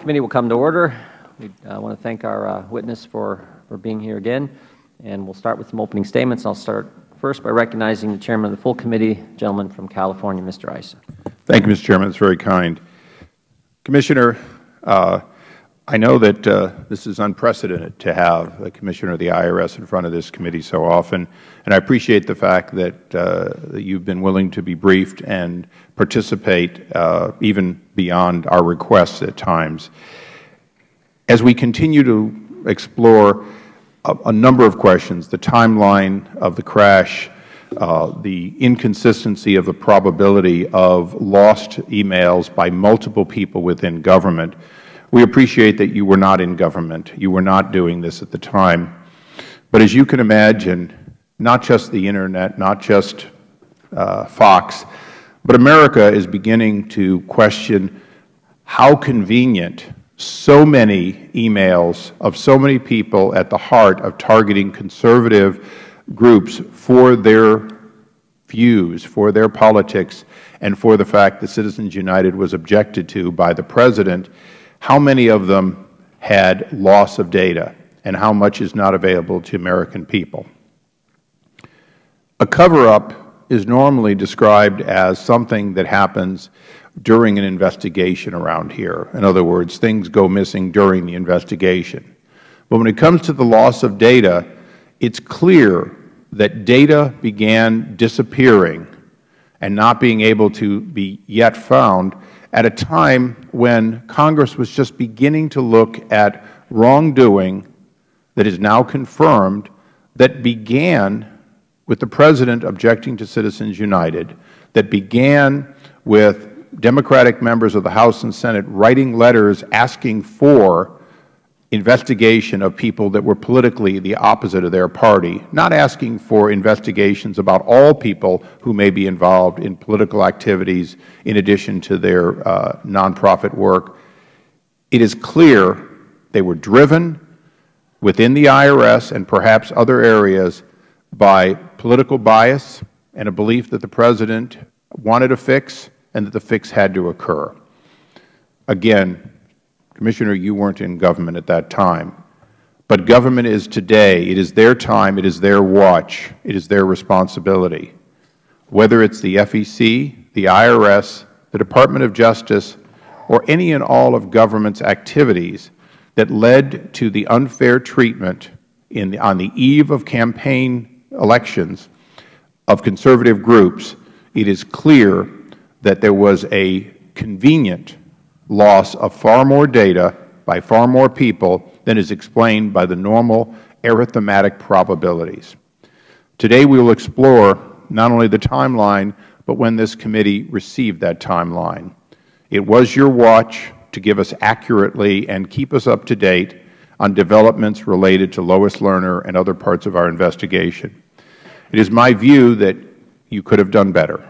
Committee will come to order. We want to thank our witness for being here again, and we'll start with some opening statements. I'll start first by recognizing the Chairman of the full committee, gentleman from California, Mr. Issa. Thank you, Mr. Chairman. That's very kind. Commissioner, I know that this is unprecedented to have a Commissioner of the IRS in front of this committee so often, and I appreciate the fact that you've been willing to be briefed and participate even beyond our requests at times. As we continue to explore a number of questions, the timeline of the crash, the inconsistency of the probability of lost emails by multiple people within government, we appreciate that you were not in government. You were not doing this at the time. But as you can imagine, not just the Internet, not just Fox, but America is beginning to question how convenient so many emails of so many people at the heart of targeting conservative groups for their views, for their politics, and for the fact that Citizens United was objected to by the President, how many of them had loss of data and how much is not available to American people. A cover-up is normally described as something that happens during an investigation around here. In other words, things go missing during the investigation. But when it comes to the loss of data, it's clear that data began disappearing and not being able to be yet found at a time when Congress was just beginning to look at wrongdoing that is now confirmed that began with the President objecting to Citizens United, that began with Democratic members of the House and Senate writing letters asking for investigation of people that were politically the opposite of their party, not asking for investigations about all people who may be involved in political activities in addition to their nonprofit work. It is clear they were driven within the IRS and perhaps other areas by political bias and a belief that the President wanted a fix and that the fix had to occur. Again, Commissioner, you weren't in government at that time. But government is today. It is their time. It is their watch. It is their responsibility. Whether it's the FEC, the IRS, the Department of Justice, or any and all of government's activities that led to the unfair treatment on the eve of campaign elections of conservative groups, it is clear that there was a convenient loss of far more data by far more people than is explained by the normal arithmetic probabilities. Today we will explore not only the timeline, but when this committee received that timeline. It was your watch to give us accurately and keep us up to date on developments related to Lois Lerner and other parts of our investigation. It is my view that you could have done better.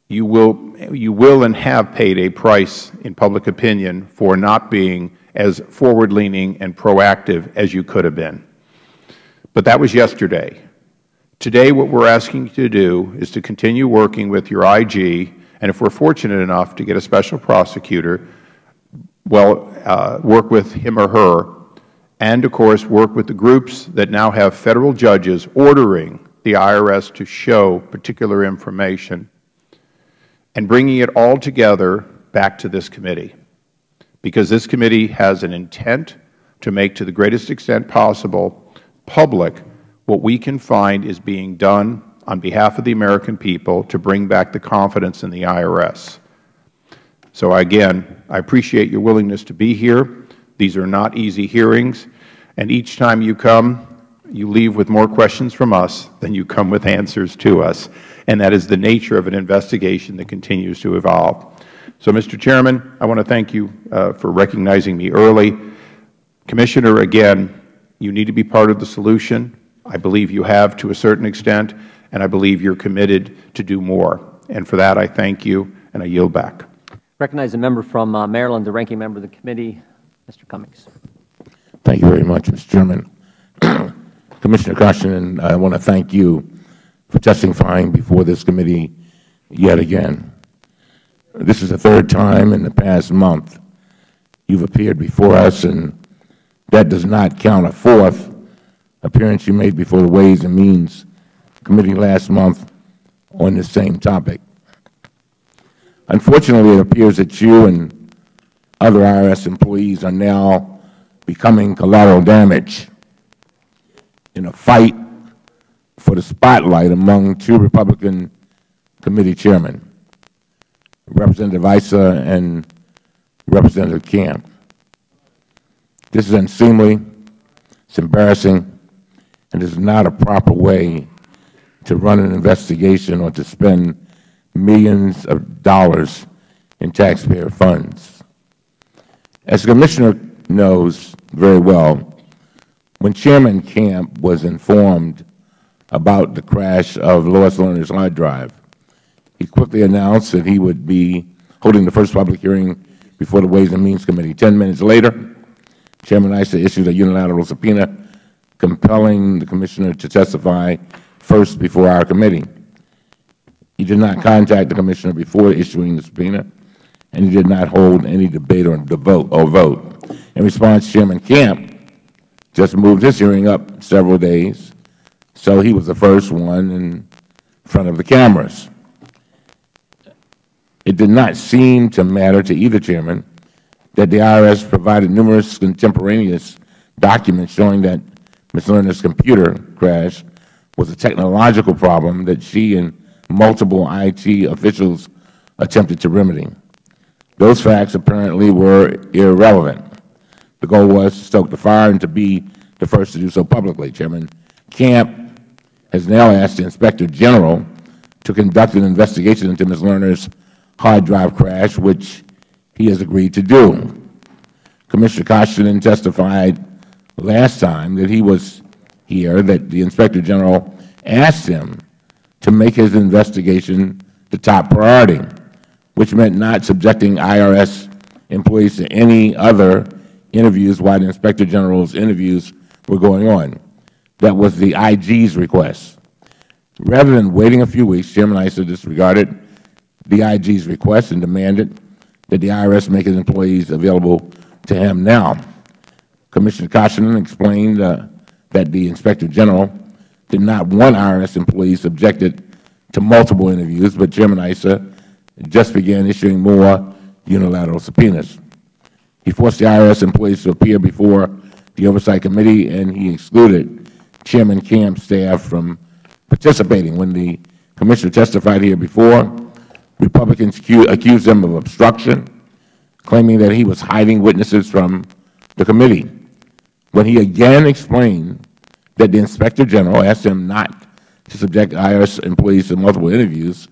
You will and have paid a price in public opinion for not being as forward-leaning and proactive as you could have been. But that was yesterday. Today what we are asking you to do is to continue working with your IG, and if we are fortunate enough to get a special prosecutor, well, work with him or her, and of course work with the groups that now have Federal judges ordering the IRS to show particular information, and bringing it all together back to this committee, because this committee has an intent to make to the greatest extent possible public what we can find is being done on behalf of the American people to bring back the confidence in the IRS. So again, I appreciate your willingness to be here. These are not easy hearings, and each time you come, you leave with more questions from us than you come with answers to us. And that is the nature of an investigation that continues to evolve. So, Mr. Chairman, I want to thank you for recognizing me early. Commissioner, again, you need to be part of the solution. I believe you have to a certain extent, and I believe you are committed to do more. And for that, I thank you, and I yield back. Recognize a member from Maryland, the ranking member of the committee, Mr. Cummings. Thank you very much, Mr. Chairman. Commissioner Caution, I want to thank you for testifying before this committee yet again. This is the third time in the past month you've appeared before us, and that does not count a fourth appearance you made before the Ways and Means Committee last month on this same topic. Unfortunately, it appears that you and other IRS employees are now becoming collateral damage in a fight for the spotlight among two Republican committee chairmen, Representative Issa and Representative Camp. This is unseemly, it's embarrassing, and is not a proper way to run an investigation or to spend millions of dollars in taxpayer funds. As the Commissioner knows very well, when Chairman Camp was informed about the crash of Lois Lerner's hard drive, he quickly announced that he would be holding the first public hearing before the Ways and Means Committee. 10 minutes later, Chairman Issa issued a unilateral subpoena compelling the Commissioner to testify first before our committee. He did not contact the Commissioner before issuing the subpoena, and he did not hold any debate or vote. In response, Chairman Camp just moved his hearing up several days, so he was the first one in front of the cameras. It did not seem to matter to either chairman that the IRS provided numerous contemporaneous documents showing that Ms. Lerner's computer crash was a technological problem that she and multiple IT officials attempted to remedy. Those facts apparently were irrelevant. The goal was to stoke the fire and to be the first to do so publicly. Chairman Camp has now asked the Inspector General to conduct an investigation into Ms. Lerner's hard drive crash, which he has agreed to do. Commissioner Koskinen testified last time that he was here that the Inspector General asked him to make his investigation the top priority, which meant not subjecting IRS employees to any other interviews while the Inspector General's interviews were going on. That was the IG's request. Rather than waiting a few weeks, Chairman Issa disregarded the IG's request and demanded that the IRS make its employees available to him now. Commissioner Koskinen explained that the Inspector General did not want IRS employees subjected to multiple interviews, but Chairman Issa just began issuing more unilateral subpoenas. He forced the IRS employees to appear before the Oversight Committee, and he excluded Chairman Camp's staff from participating. When the Commissioner testified here before, Republicans accused him of obstruction, claiming that he was hiding witnesses from the committee. When he again explained that the Inspector General asked him not to subject IRS employees to multiple interviews,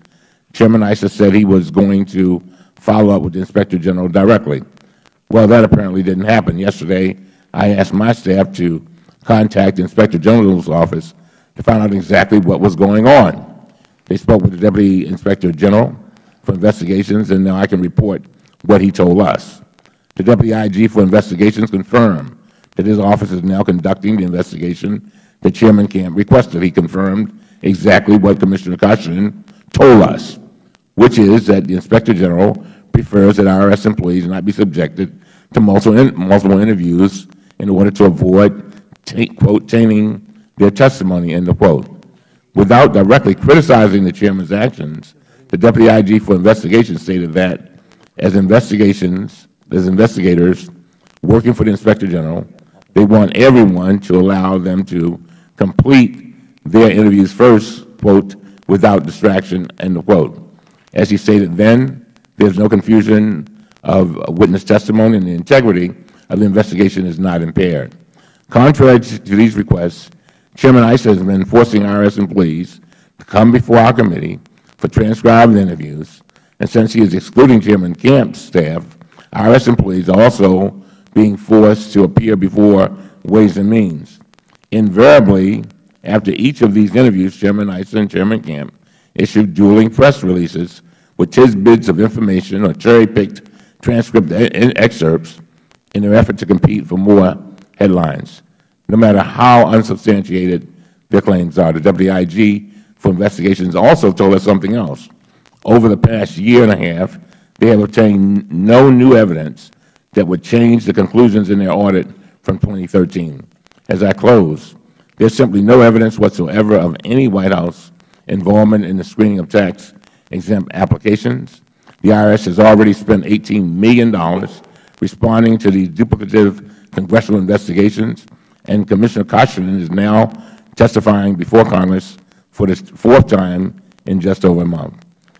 Chairman Issa said he was going to follow up with the Inspector General directly. Well, that apparently didn't happen. Yesterday, I asked my staff to contact the Inspector General's office to find out exactly what was going on. They spoke with the Deputy Inspector General for Investigations, and now I can report what he told us. The Deputy IG for Investigations confirmed that his office is now conducting the investigation that Chairman Camp requested. He confirmed exactly what Commissioner Koskinen told us, which is that the Inspector General prefers that IRS employees not be subjected to multiple interviews in order to avoid, quote, tainting their testimony, end of quote. Without directly criticizing the Chairman's actions, the Deputy IG for Investigations stated that as investigators working for the Inspector General, they want everyone to allow them to complete their interviews first, quote, without distraction, end of quote. As he stated then, there's no confusion of witness testimony, and the integrity of the investigation is not impaired. Contrary to these requests, Chairman Issa has been forcing IRS employees to come before our committee for transcribed interviews, and since he is excluding Chairman Camp's staff, IRS employees are also being forced to appear before Ways and Means. Invariably, after each of these interviews, Chairman Issa and Chairman Camp issued dueling press releases with tidbits of information or cherry-picked transcript excerpts in their effort to compete for more headlines, no matter how unsubstantiated their claims are. The Deputy IG for Investigations also told us something else. Over the past year and a half, they have obtained no new evidence that would change the conclusions in their audit from 2013. As I close, there is simply no evidence whatsoever of any White House involvement in the screening of tax-exempt applications. The IRS has already spent $18 million responding to these duplicative congressional investigations, and Commissioner Koskinen is now testifying before Congress for the 4th time in just over a month.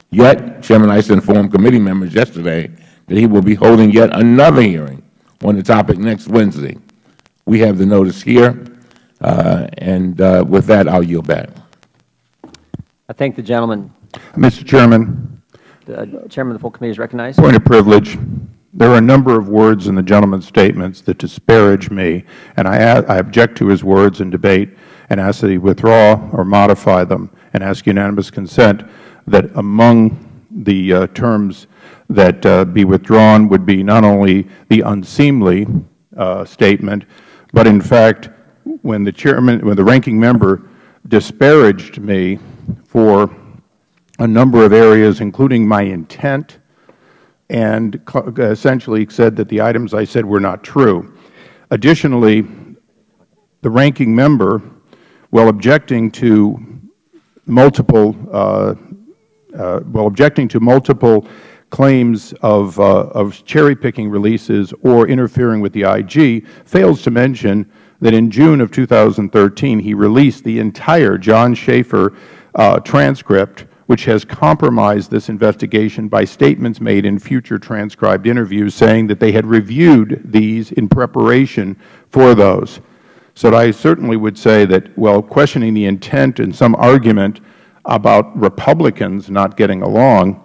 Yet, Chairman Issa informed committee members yesterday that he will be holding yet another hearing on the topic next Wednesday. We have the notice here, and with that, I will yield back. I thank the gentleman. Mr. Chairman. The Chairman of the full committee is recognized. Point of privilege. There are a number of words in the gentleman's statements that disparage me, and I object to his words in debate and ask that he withdraw or modify them, and ask unanimous consent that among the terms that be withdrawn would be not only the unseemly statement, but in fact, when the ranking member disparaged me for a number of areas, including my intent, and essentially said that the items I said were not true. Additionally, the ranking member, while objecting to multiple claims of cherry-picking releases or interfering with the IG, fails to mention that in June of 2013 he released the entire John Schaefer transcript, which has compromised this investigation by statements made in future transcribed interviews saying that they had reviewed these in preparation for those. So I certainly would say that, while questioning the intent and some argument about Republicans not getting along,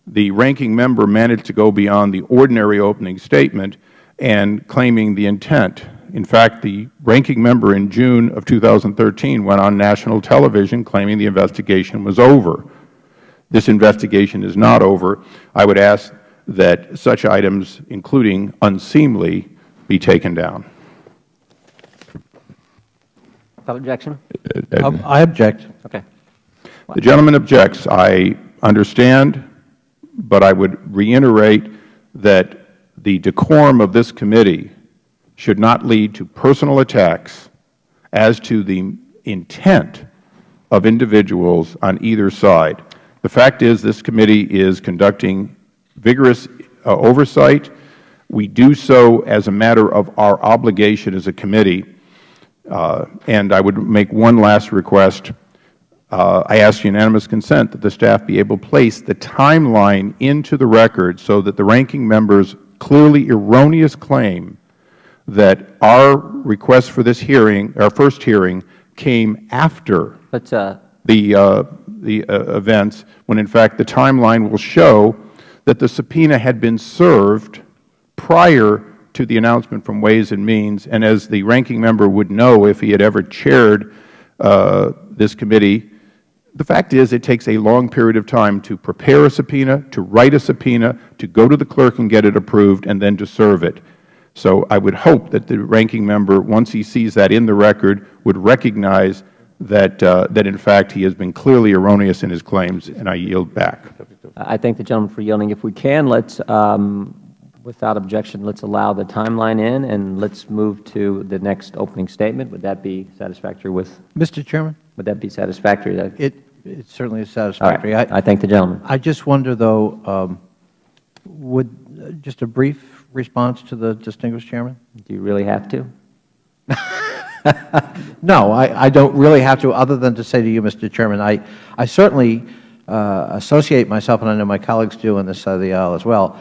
the ranking member managed to go beyond the ordinary opening statement and claiming the intent. In fact, the ranking member in June of 2013 went on national television claiming the investigation was over. This investigation is not over. I would ask that such items, including unseemly, be taken down. Without objection? I object. Okay. The gentleman objects. I understand, but I would reiterate that the decorum of this committee should not lead to personal attacks as to the intent of individuals on either side. The fact is, this committee is conducting vigorous oversight. We do so as a matter of our obligation as a committee. And I would make one last request. I ask unanimous consent that the staff be able to place the timeline into the record so that the ranking member's clearly erroneous claim that our request for this hearing, our first hearing, came after the events, when in fact the timeline will show that the subpoena had been served prior to the announcement from Ways and Means, and as the ranking member would know if he had ever chaired this committee, the fact is it takes a long period of time to prepare a subpoena, to write a subpoena, to go to the clerk and get it approved, and then to serve it. So I would hope that the ranking member, once he sees that in the record, would recognize that in fact he has been clearly erroneous in his claims, and I yield back. I thank the gentleman for yielding. If we can, let's, without objection, let's allow the timeline in, and let's move to the next opening statement. Would that be satisfactory with? Mr. Chairman? Would that be satisfactory? It certainly is satisfactory. All right. I thank the gentleman. I just wonder, though, would just a brief response to the distinguished chairman? Do you really have to? No, I don't really have to, other than to say to you, Mr. Chairman, I certainly associate myself, and I know my colleagues do on this side of the aisle as well,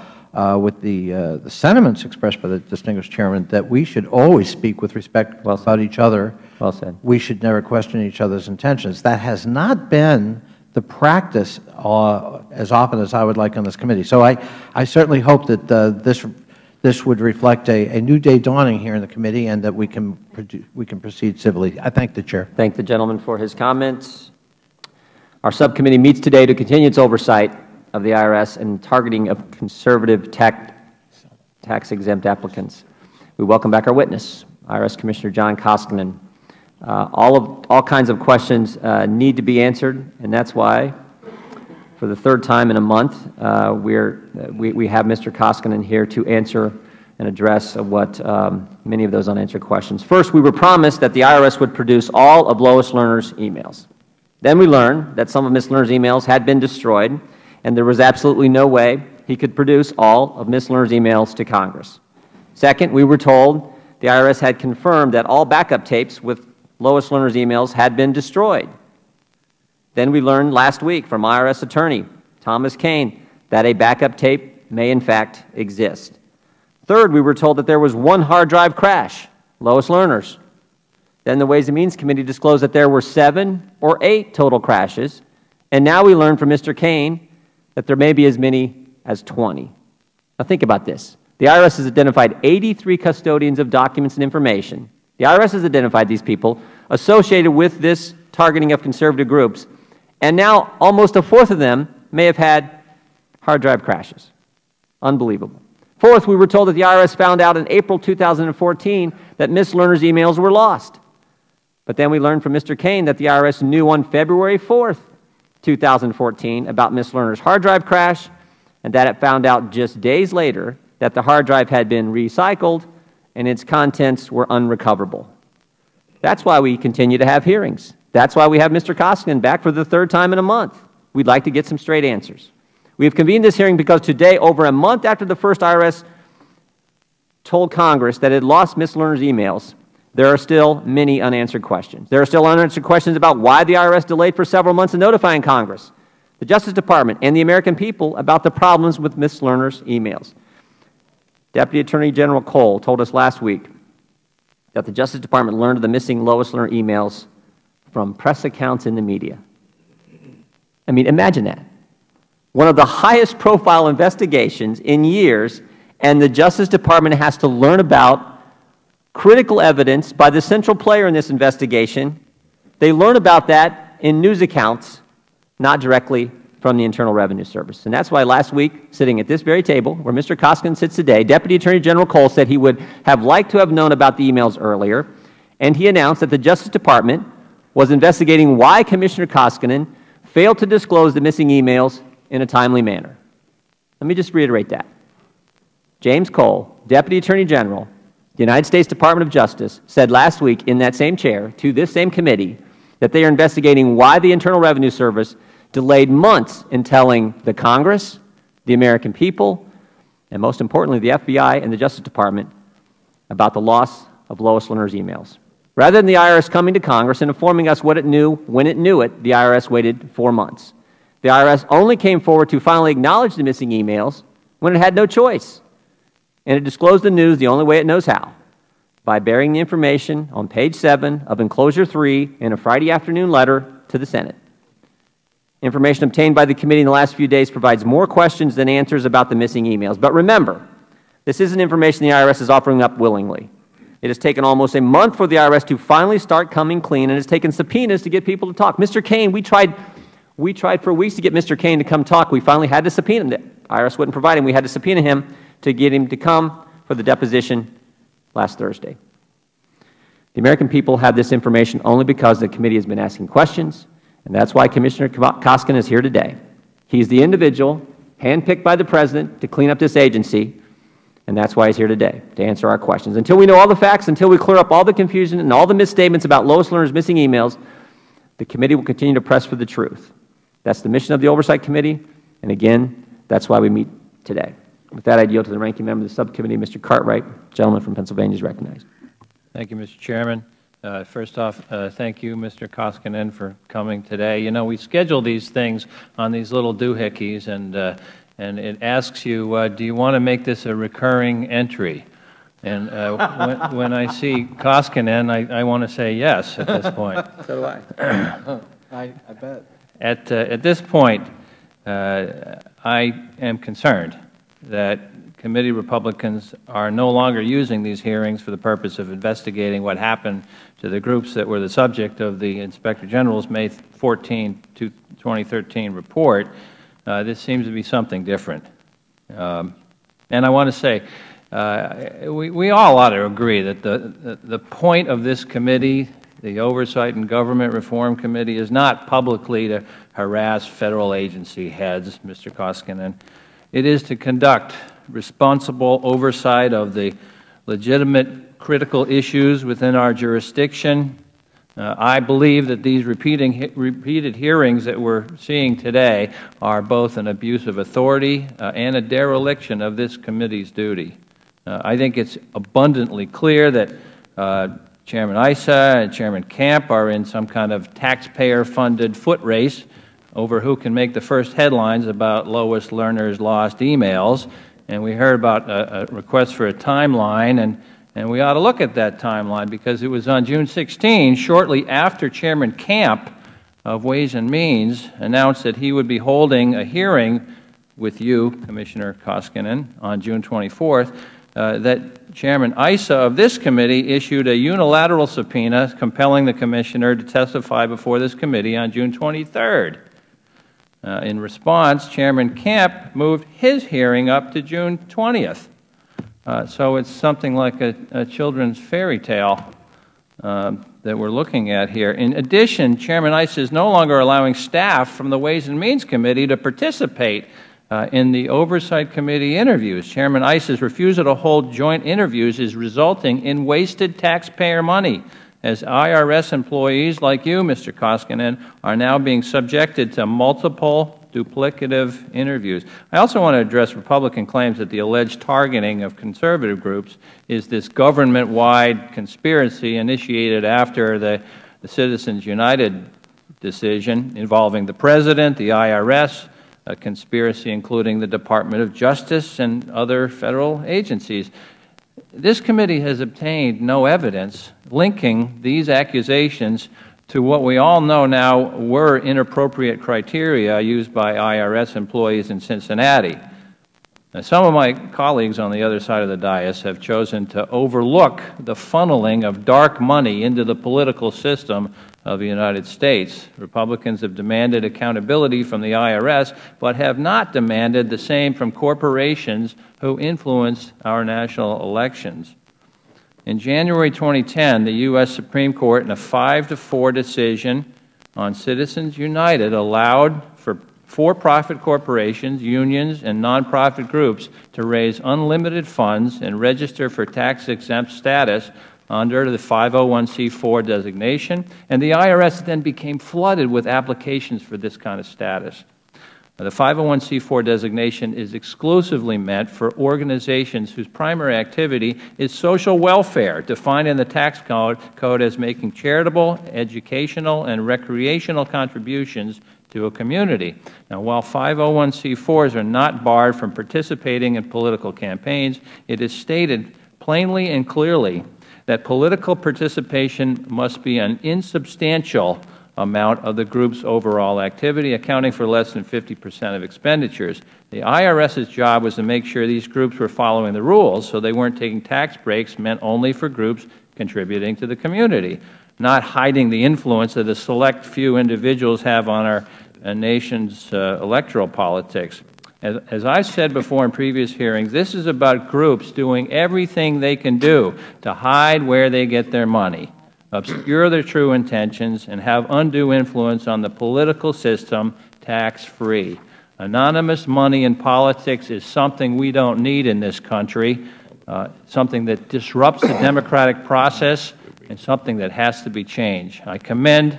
with the sentiments expressed by the distinguished chairman that we should always speak with respect about each other. Well said. We should never question each other's intentions. That has not been the practice as often as I would like on this committee. So I certainly hope that this would reflect a new day dawning here in the committee, and that we can proceed civilly. I thank the Chair. Thank the gentleman for his comments. Our subcommittee meets today to continue its oversight of the IRS and targeting of conservative tax-exempt applicants. We welcome back our witness, IRS Commissioner John Koskinen. All kinds of questions need to be answered, and that's why, for the third time in a month, we have Mr. Koskinen here to answer and address many of those unanswered questions. First, we were promised that the IRS would produce all of Lois Lerner's emails. Then we learned that some of Ms. Lerner's emails had been destroyed, and there was absolutely no way he could produce all of Ms. Lerner's emails to Congress. Second, we were told the IRS had confirmed that all backup tapes with Lois Lerner's emails had been destroyed. Then we learned last week from IRS attorney Thomas Kane that a backup tape may in fact exist. Third, we were told that there was one hard drive crash, Lois Lerner's. Then the Ways and Means Committee disclosed that there were 7 or 8 total crashes, and now we learned from Mr. Kane that there may be as many as 20. Now think about this. The IRS has identified 83 custodians of documents and information. The IRS has identified these people associated with this targeting of conservative groups, and now almost a fourth of them may have had hard drive crashes. Unbelievable. Fourth, we were told that the IRS found out in April 2014 that Ms. Lerner's emails were lost. But then we learned from Mr. Kane that the IRS knew on February 4th, 2014 about Ms. Lerner's hard drive crash, and that it found out just days later that the hard drive had been recycled and its contents were unrecoverable. That's why we continue to have hearings. That's why we have Mr. Koskinen back for the 3rd time in a month. We'd like to get some straight answers. We have convened this hearing because today, over a month after the first IRS told Congress that it had lost Ms. Lerner's emails, there are still many unanswered questions. There are still unanswered questions about why the IRS delayed for several months in notifying Congress, the Justice Department, and the American people about the problems with Ms. Lerner's emails. Deputy Attorney General Cole told us last week that the Justice Department learned of the missing Lois Lerner emails from press accounts in the media. I mean, imagine that. One of the highest profile investigations in years, and the Justice Department has to learn about critical evidence by the central player in this investigation. They learn about that in news accounts, not directly from the Internal Revenue Service. And that's why last week, sitting at this very table where Mr. Koskinen sits today, Deputy Attorney General Cole said he would have liked to have known about the emails earlier, and he announced that the Justice Department was investigating why Commissioner Koskinen failed to disclose the missing emails in a timely manner. Let me just reiterate that. James Cole, Deputy Attorney General, the United States Department of Justice, said last week in that same chair to this same committee that they are investigating why the Internal Revenue Service delayed months in telling the Congress, the American people, and most importantly, the FBI and the Justice Department about the loss of Lois Lerner's emails. Rather than the IRS coming to Congress and informing us what it knew when it knew it, the IRS waited 4 months. The IRS only came forward to finally acknowledge the missing emails when it had no choice. And it disclosed the news the only way it knows how, by burying the information on page 7 of Enclosure 3 in a Friday afternoon letter to the Senate. Information obtained by the committee in the last few days provides more questions than answers about the missing emails. But remember, this isn't information the IRS is offering up willingly. It has taken almost a month for the IRS to finally start coming clean, and it's taken subpoenas to get people to talk. Mr. Kane, we tried for weeks to get Mr. Kane to come talk. We finally had to subpoena him. The IRS wouldn't provide him. We had to subpoena him to get him to come for the deposition last Thursday. The American people have this information only because the committee has been asking questions, and that's why Commissioner Koskinen is here today. He's the individual handpicked by the President to clean up this agency, and that's why he's here today, to answer our questions. Until we know all the facts, until we clear up all the confusion and all the misstatements about Lois Lerner's missing emails, the committee will continue to press for the truth. That's the mission of the Oversight Committee, and again, that's why we meet today. With that, I yield to the ranking member of the subcommittee, Mr. Cartwright. The gentleman from Pennsylvania is recognized. Thank you, Mr. Chairman. First off, thank you, Mr. Koskinen, for coming today. You know, we schedule these things on these little doohickeys, and it asks you, do you want to make this a recurring entry? And when I see Koskinen, I want to say yes at this point. So do I. I bet. At this point, I am concerned that committee Republicans are no longer using these hearings for the purpose of investigating what happened to the groups that were the subject of the Inspector General's May 14, 2013 report. This seems to be something different. And I want to say, we all ought to agree that the point of this committee, the Oversight and Government Reform Committee, is not publicly to harass Federal agency heads, Mr. Koskinen. It is to conduct responsible oversight of the legitimate critical issues within our jurisdiction. I believe that these repeated hearings that we're seeing today are both an abuse of authority and a dereliction of this committee's duty. I think it's abundantly clear that Chairman Issa and Chairman Camp are in some kind of taxpayer-funded foot race over who can make the first headlines about Lois Lerner's lost emails. And we heard about a request for a timeline, and we ought to look at that timeline because it was on June 16, shortly after Chairman Camp of Ways and Means announced that he would be holding a hearing with you, Commissioner Koskinen, on June 24th, that Chairman Issa of this committee issued a unilateral subpoena compelling the Commissioner to testify before this committee on June 23rd. In response, Chairman Camp moved his hearing up to June 20th. So it's something like a children's fairy tale that we're looking at here. In addition, Chairman Issa is no longer allowing staff from the Ways and Means Committee to participate in the Oversight Committee interviews. Chairman Issa's refusal to hold joint interviews is resulting in wasted taxpayer money, as IRS employees like you, Mr. Koskinen, are now being subjected to multiple duplicative interviews. I also want to address Republican claims that the alleged targeting of conservative groups is this government-wide conspiracy initiated after the Citizens United decision involving the President, the IRS, a conspiracy including the Department of Justice and other Federal agencies. This committee has obtained no evidence linking these accusations to what we all know now were inappropriate criteria used by IRS employees in Cincinnati. Now, some of my colleagues on the other side of the dais have chosen to overlook the funneling of dark money into the political system of the United States. Republicans have demanded accountability from the IRS, but have not demanded the same from corporations who influence our national elections. In January 2010, the U.S. Supreme Court, in a 5-4 decision on Citizens United, allowed for-profit corporations, unions, and nonprofit groups to raise unlimited funds and register for tax-exempt status under the 501c4 designation, and the IRS then became flooded with applications for this kind of status. The 501c4 designation is exclusively meant for organizations whose primary activity is social welfare, defined in the tax code as making charitable, educational, and recreational contributions to a community. Now, while 501c4s are not barred from participating in political campaigns, it is stated plainly and clearly that political participation must be an insubstantial amount of the group's overall activity, accounting for less than 50% of expenditures. The IRS's job was to make sure these groups were following the rules, so they weren't taking tax breaks meant only for groups contributing to the community, not hiding the influence that a select few individuals have on our nation's electoral politics. As I've said before in previous hearings, this is about groups doing everything they can do to hide where they get their money, obscure their true intentions, and have undue influence on the political system tax-free. Anonymous money in politics is something we don't need in this country, something that disrupts the democratic process, and something that has to be changed. I commend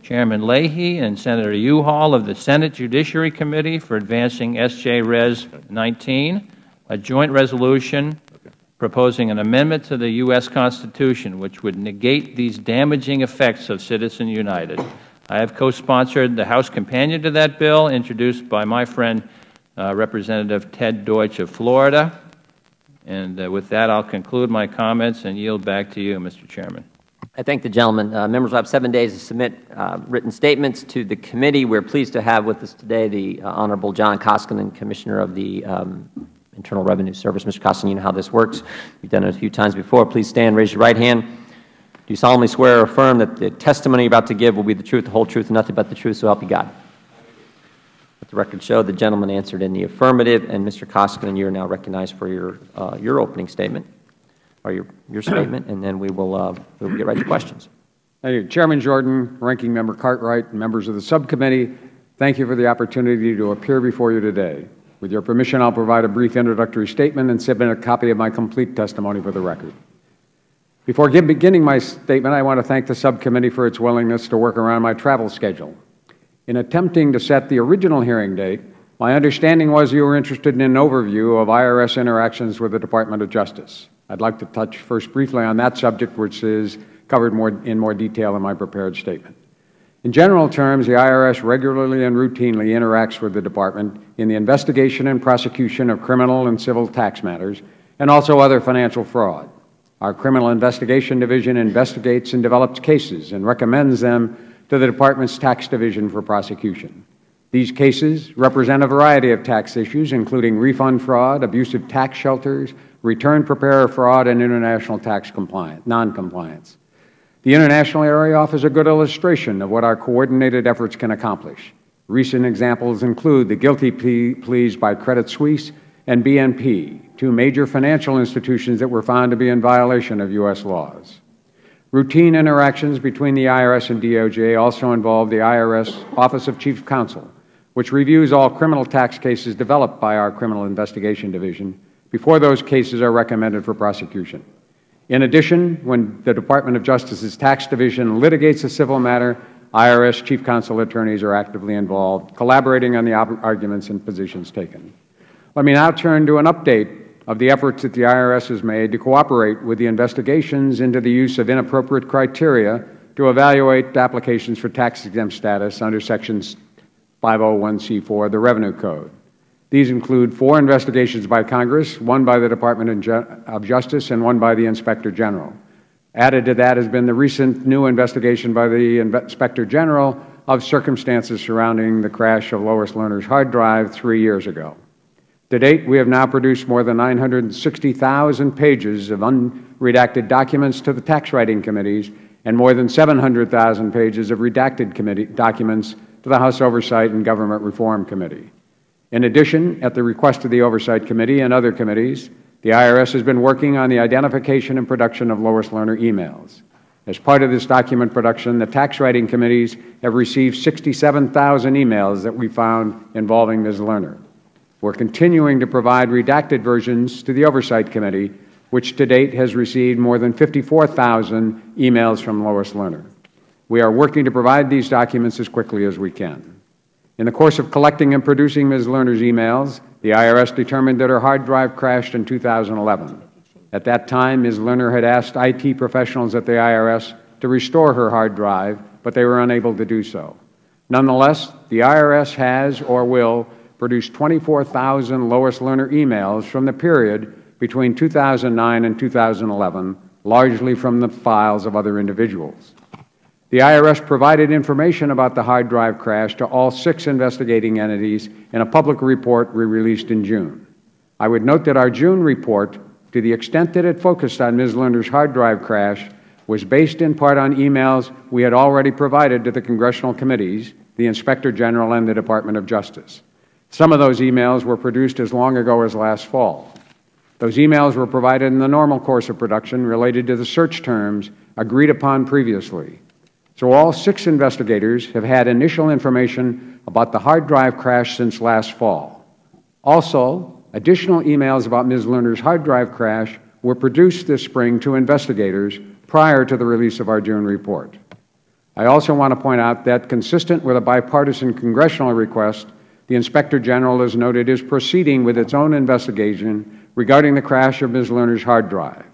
Chairman Leahy and Senator Uhall of the Senate Judiciary Committee for advancing S.J. Res. 19, a joint resolution proposing an amendment to the U.S. Constitution which would negate these damaging effects of Citizens United. I have co-sponsored the House companion to that bill, introduced by my friend Representative Ted Deutsch of Florida. And with that, I'll conclude my comments and yield back to you, Mr. Chairman. I thank the gentleman. Members will have 7 days to submit written statements to the committee. We are pleased to have with us today the Honorable John Koskinen, Commissioner of the Internal Revenue Service. Mr. Koskinen, you know how this works. We've done it a few times before. Please stand, raise your right hand. Do you solemnly swear or affirm that the testimony you're about to give will be the truth, the whole truth, and nothing but the truth, so help you God? Let the record show the gentleman answered in the affirmative. And Mr. Koskinen, you are now recognized for your opening statement, or your statement, and then we will get right to questions. Thank you. Chairman Jordan, Ranking Member Cartwright, and members of the subcommittee, thank you for the opportunity to appear before you today. With your permission, I will provide a brief introductory statement and submit a copy of my complete testimony for the record. Before beginning my statement, I want to thank the subcommittee for its willingness to work around my travel schedule. In attempting to set the original hearing date, my understanding was you were interested in an overview of IRS interactions with the Department of Justice. I'd like to touch first briefly on that subject, which is covered in more detail in my prepared statement. In general terms, the IRS regularly and routinely interacts with the Department in the investigation and prosecution of criminal and civil tax matters, and also other financial fraud. Our Criminal Investigation Division investigates and develops cases and recommends them to the Department's Tax Division for prosecution. These cases represent a variety of tax issues, including refund fraud, abusive tax shelters, return preparer fraud, and international tax noncompliance. The international area offers a good illustration of what our coordinated efforts can accomplish. Recent examples include the guilty pleas by Credit Suisse and BNP, two major financial institutions that were found to be in violation of U.S. laws. Routine interactions between the IRS and DOJ also involve the IRS Office of Chief Counsel, which reviews all criminal tax cases developed by our Criminal Investigation Division before those cases are recommended for prosecution. In addition, when the Department of Justice's Tax Division litigates a civil matter, IRS Chief Counsel attorneys are actively involved, collaborating on the arguments and positions taken. Let me now turn to an update of the efforts that the IRS has made to cooperate with the investigations into the use of inappropriate criteria to evaluate applications for tax-exempt status under Sections 501(c)(4) of the Revenue Code. These include 4 investigations by Congress, 1 by the Department of Justice, and 1 by the Inspector General. Added to that has been the recent new investigation by the Inspector General of circumstances surrounding the crash of Lois Lerner's hard drive 3 years ago. To date, we have now produced more than 960,000 pages of unredacted documents to the tax writing committees and more than 700,000 pages of redacted documents to the House Oversight and Government Reform Committee. In addition, at the request of the Oversight Committee and other committees, the IRS has been working on the identification and production of Lois Lerner emails. As part of this document production, the tax writing committees have received 67,000 emails that we found involving Ms. Lerner. We are continuing to provide redacted versions to the Oversight Committee, which to date has received more than 54,000 emails from Lois Lerner. We are working to provide these documents as quickly as we can. In the course of collecting and producing Ms. Lerner's emails, the IRS determined that her hard drive crashed in 2011. At that time, Ms. Lerner had asked IT professionals at the IRS to restore her hard drive, but they were unable to do so. Nonetheless, the IRS has or will produce 24,000 Lois Lerner emails from the period between 2009 and 2011, largely from the files of other individuals. The IRS provided information about the hard drive crash to all 6 investigating entities in a public report we released in June. I would note that our June report, to the extent that it focused on Ms. Lerner's hard drive crash, was based in part on emails we had already provided to the congressional committees, the Inspector General, and the Department of Justice. Some of those emails were produced as long ago as last fall. Those emails were provided in the normal course of production related to the search terms agreed upon previously. So all 6 investigators have had initial information about the hard drive crash since last fall. Also, additional emails about Ms. Lerner's hard drive crash were produced this spring to investigators prior to the release of our June report. I also want to point out that, consistent with a bipartisan congressional request, the Inspector General, as noted, is proceeding with its own investigation regarding the crash of Ms. Lerner's hard drive.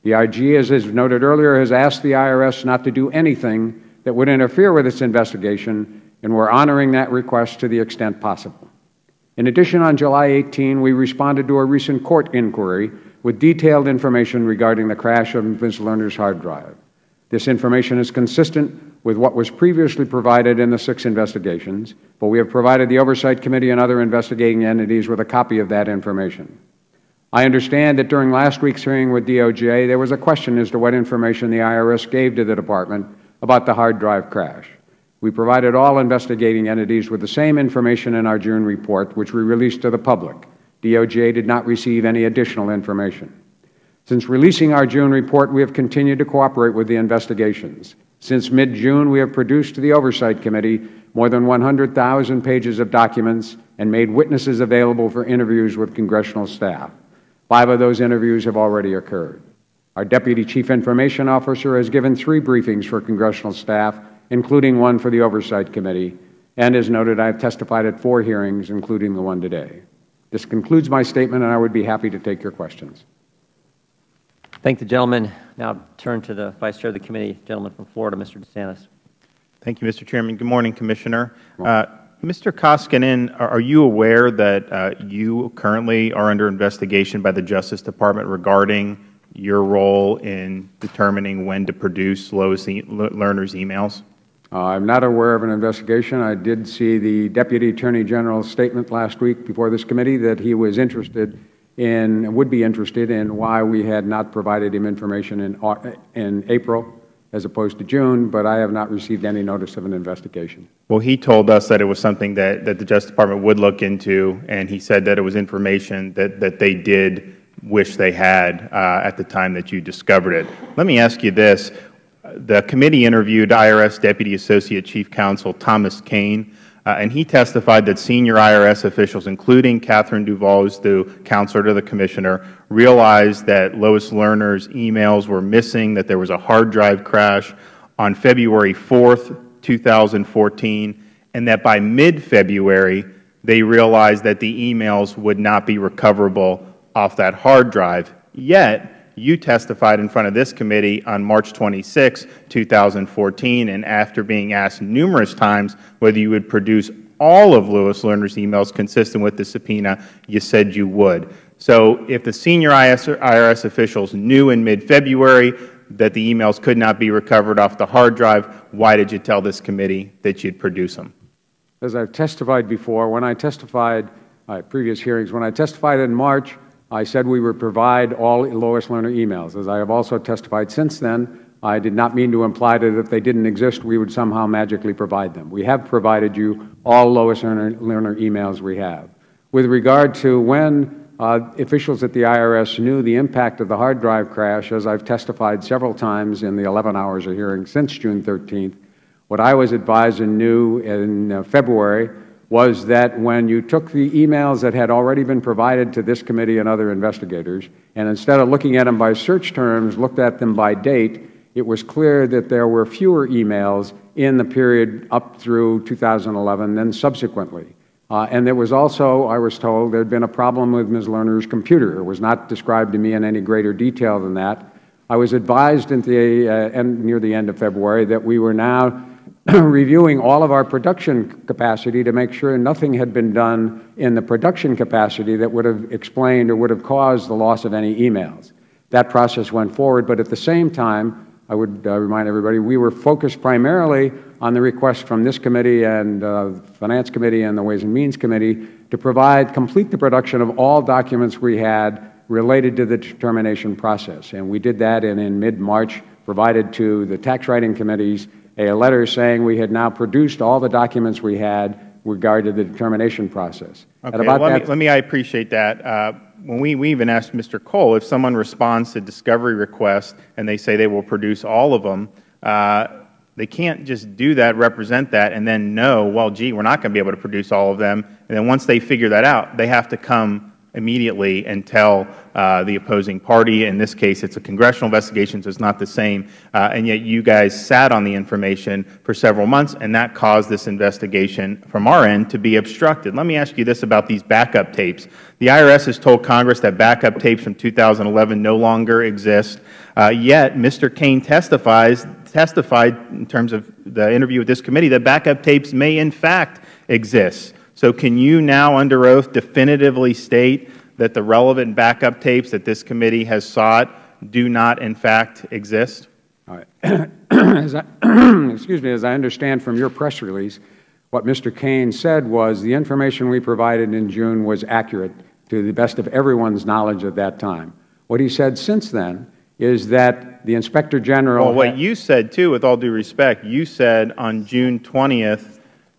The IG, as is noted earlier, has asked the IRS not to do anything that would interfere with its investigation, and we are honoring that request to the extent possible. In addition, on July 18, we responded to a recent court inquiry with detailed information regarding the crash of Ms. Lerner's hard drive. This information is consistent with what was previously provided in the 6 investigations, but we have provided the Oversight Committee and other investigating entities with a copy of that information. I understand that during last week's hearing with DOJ, there was a question as to what information the IRS gave to the Department about the hard drive crash. We provided all investigating entities with the same information in our June report, which we released to the public. DOJ did not receive any additional information. Since releasing our June report, we have continued to cooperate with the investigations. Since mid-June, we have produced to the Oversight Committee more than 100,000 pages of documents and made witnesses available for interviews with congressional staff. 5 of those interviews have already occurred. Our Deputy Chief Information Officer has given 3 briefings for congressional staff, including one for the Oversight Committee, and as noted, I have testified at 4 hearings, including the one today. This concludes my statement, and I would be happy to take your questions. Thank the gentleman. Now turn to the Vice Chair of the committee, gentleman from Florida, Mr. DeSantis. Thank you, Mr. Chairman. Good morning, Commissioner. Mr. Koskinen, are you aware that you currently are under investigation by the Justice Department regarding your role in determining when to produce Lois Lerner's emails? I'm not aware of an investigation. I did see the Deputy Attorney General's statement last week before this committee that he was interested in, would be interested in why we had not provided him information in April as opposed to June, but I have not received any notice of an investigation. Well, he told us that it was something that the Justice Department would look into, and he said that it was information that they did wish they had at the time that you discovered it. Let me ask you this. The committee interviewed IRS Deputy Associate Chief Counsel Thomas Kane, and he testified that senior IRS officials, including Catherine Duval, who's the counselor to the Commissioner, realized that Lois Lerner's emails were missing, that there was a hard drive crash on February 4th, 2014, and that by mid-February, they realized that the emails would not be recoverable off that hard drive. Yet, you testified in front of this committee on March 26, 2014, and after being asked numerous times whether you would produce all of Lois Lerner's emails consistent with the subpoena, you said you would. So if the senior IRS officials knew in mid-February that the emails could not be recovered off the hard drive, why did you tell this committee that you'd produce them? As I've testified before, when I testified at previous hearings, when I testified in March, I said we would provide all Lois Lerner emails. As I have also testified since then, I did not mean to imply that if they didn't exist, we would somehow magically provide them. We have provided you all Lois Lerner emails we have. With regard to when officials at the IRS knew the impact of the hard drive crash, as I've testified several times in the 11 hours of hearing since June 13th, what I was advised and knew in February was that when you took the emails that had already been provided to this committee and other investigators, and instead of looking at them by search terms, looked at them by date, it was clear that there were fewer emails in the period up through 2011 than subsequently. And there was also, I was told, there had been a problem with Ms. Lerner's computer. It was not described to me in any greater detail than that. I was advised at near the end of February that we were now reviewing all of our production capacity to make sure nothing had been done in the production capacity that would have explained or would have caused the loss of any emails. That process went forward, but at the same time, I would remind everybody, we were focused primarily on the request from this committee and Finance Committee and the Ways and Means Committee to complete the production of all documents we had related to the determination process. And we did that, and in mid-March provided to the tax writing committees a letter saying we had now produced all the documents we had regarding the determination process. Okay, I appreciate that. When we even asked Mr. Cole, if someone responds to discovery requests and they say they will produce all of them, they can't just do that, represent that, and then know, well, gee, we're not going to be able to produce all of them. And then once they figure that out, they have to come immediately and tell the opposing party. In this case, it's a congressional investigation, so it's not the same. And yet you guys sat on the information for several months, and that caused this investigation from our end to be obstructed. Let me ask you this about these backup tapes. The IRS has told Congress that backup tapes from 2011 no longer exist, yet Mr. Kane testified in terms of the interview with this committee that backup tapes may in fact exist. So can you now under oath definitively state that the relevant backup tapes that this committee has sought do not in fact exist? All right. Excuse me, as I understand from your press release, what Mr. Kane said was the information we provided in June was accurate to the best of everyone's knowledge at that time. What he said since then is that the Inspector General— Well, what you said, too, with all due respect, you said on June 20th,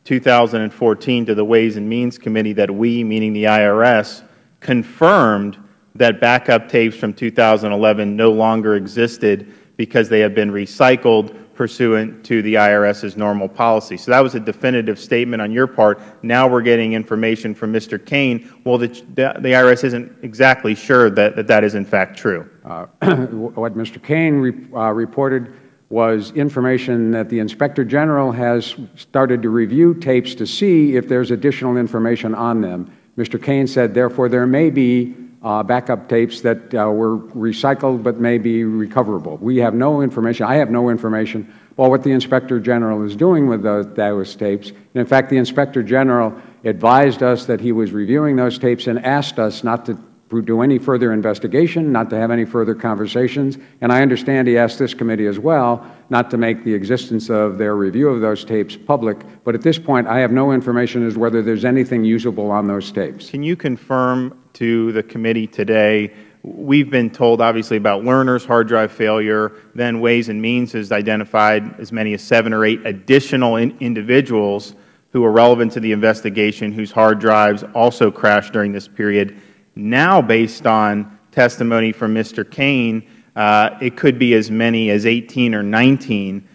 2014 to the Ways and Means Committee that we, meaning the IRS, confirmed that backup tapes from 2011 no longer existed because they have been recycled, pursuant to the IRS's normal policy. So that was a definitive statement on your part. Now we're getting information from Mr. Kane. Well, the IRS isn't exactly sure that is in fact true. What Mr. Kane reported was information that the Inspector General has started to review tapes to see if there's additional information on them. Mr. Kane said, therefore, there may be backup tapes that were recycled but may be recoverable. We have no information. I have no information about what the Inspector General is doing with those tapes. And in fact, the Inspector General advised us that he was reviewing those tapes and asked us not to do any further investigation, not to have any further conversations. And I understand he asked this committee as well not to make the existence of their review of those tapes public. But at this point, I have no information as to whether there's anything usable on those tapes. Can you confirm to the committee today, we've been told obviously about Lerner's hard drive failure, then Ways and Means has identified as many as 7 or 8 additional individuals who are relevant to the investigation whose hard drives also crashed during this period. Now, based on testimony from Mr. Kane, it could be as many as 18 or 19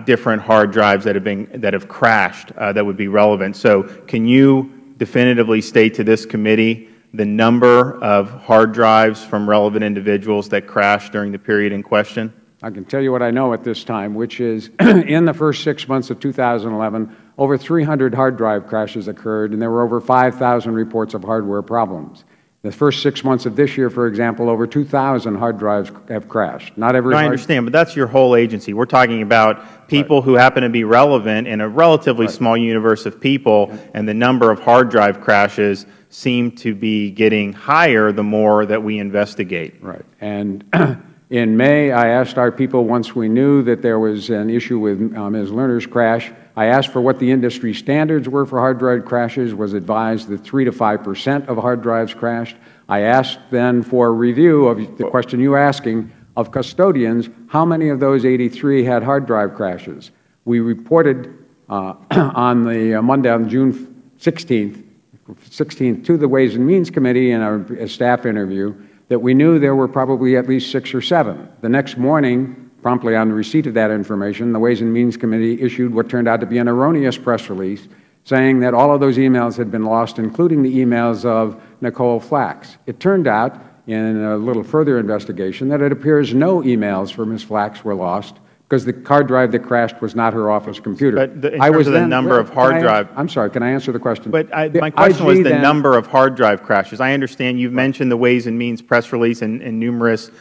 different hard drives that have crashed that would be relevant. So can you definitively state to this committee the number of hard drives from relevant individuals that crashed during the period in question? I can tell you what I know at this time, which is in the first 6 months of 2011, over 300 hard drive crashes occurred, and there were over 5,000 reports of hardware problems. The first 6 months of this year, for example, over 2,000 hard drives have crashed. Not every I understand, but that's your whole agency. We're talking about people who happen to be relevant in a relatively small universe of people, and the number of hard drive crashes seem to be getting higher the more that we investigate. Right. And in May, I asked our people, once we knew that there was an issue with Ms. Lerner's crash, I asked for what the industry standards were for hard drive crashes, was advised that 3 to 5% of hard drives crashed. I asked then for a review of the question you were asking of custodians, how many of those 83 had hard drive crashes. We reported on the Monday, on June 16th to the Ways and Means Committee in a staff interview that we knew there were probably at least 6 or 7. The next morning, promptly on the receipt of that information, the Ways and Means Committee issued what turned out to be an erroneous press release saying that all of those emails had been lost, including the emails of Nicole Flax. It turned out, in a little further investigation, that it appears no emails for Ms. Flax were lost because the hard drive that crashed was not her office computer. But in terms of the number of hard drive... I'm sorry, can I answer the question? But my question was the number of hard drive crashes. I understand you've mentioned the Ways and Means press release and numerous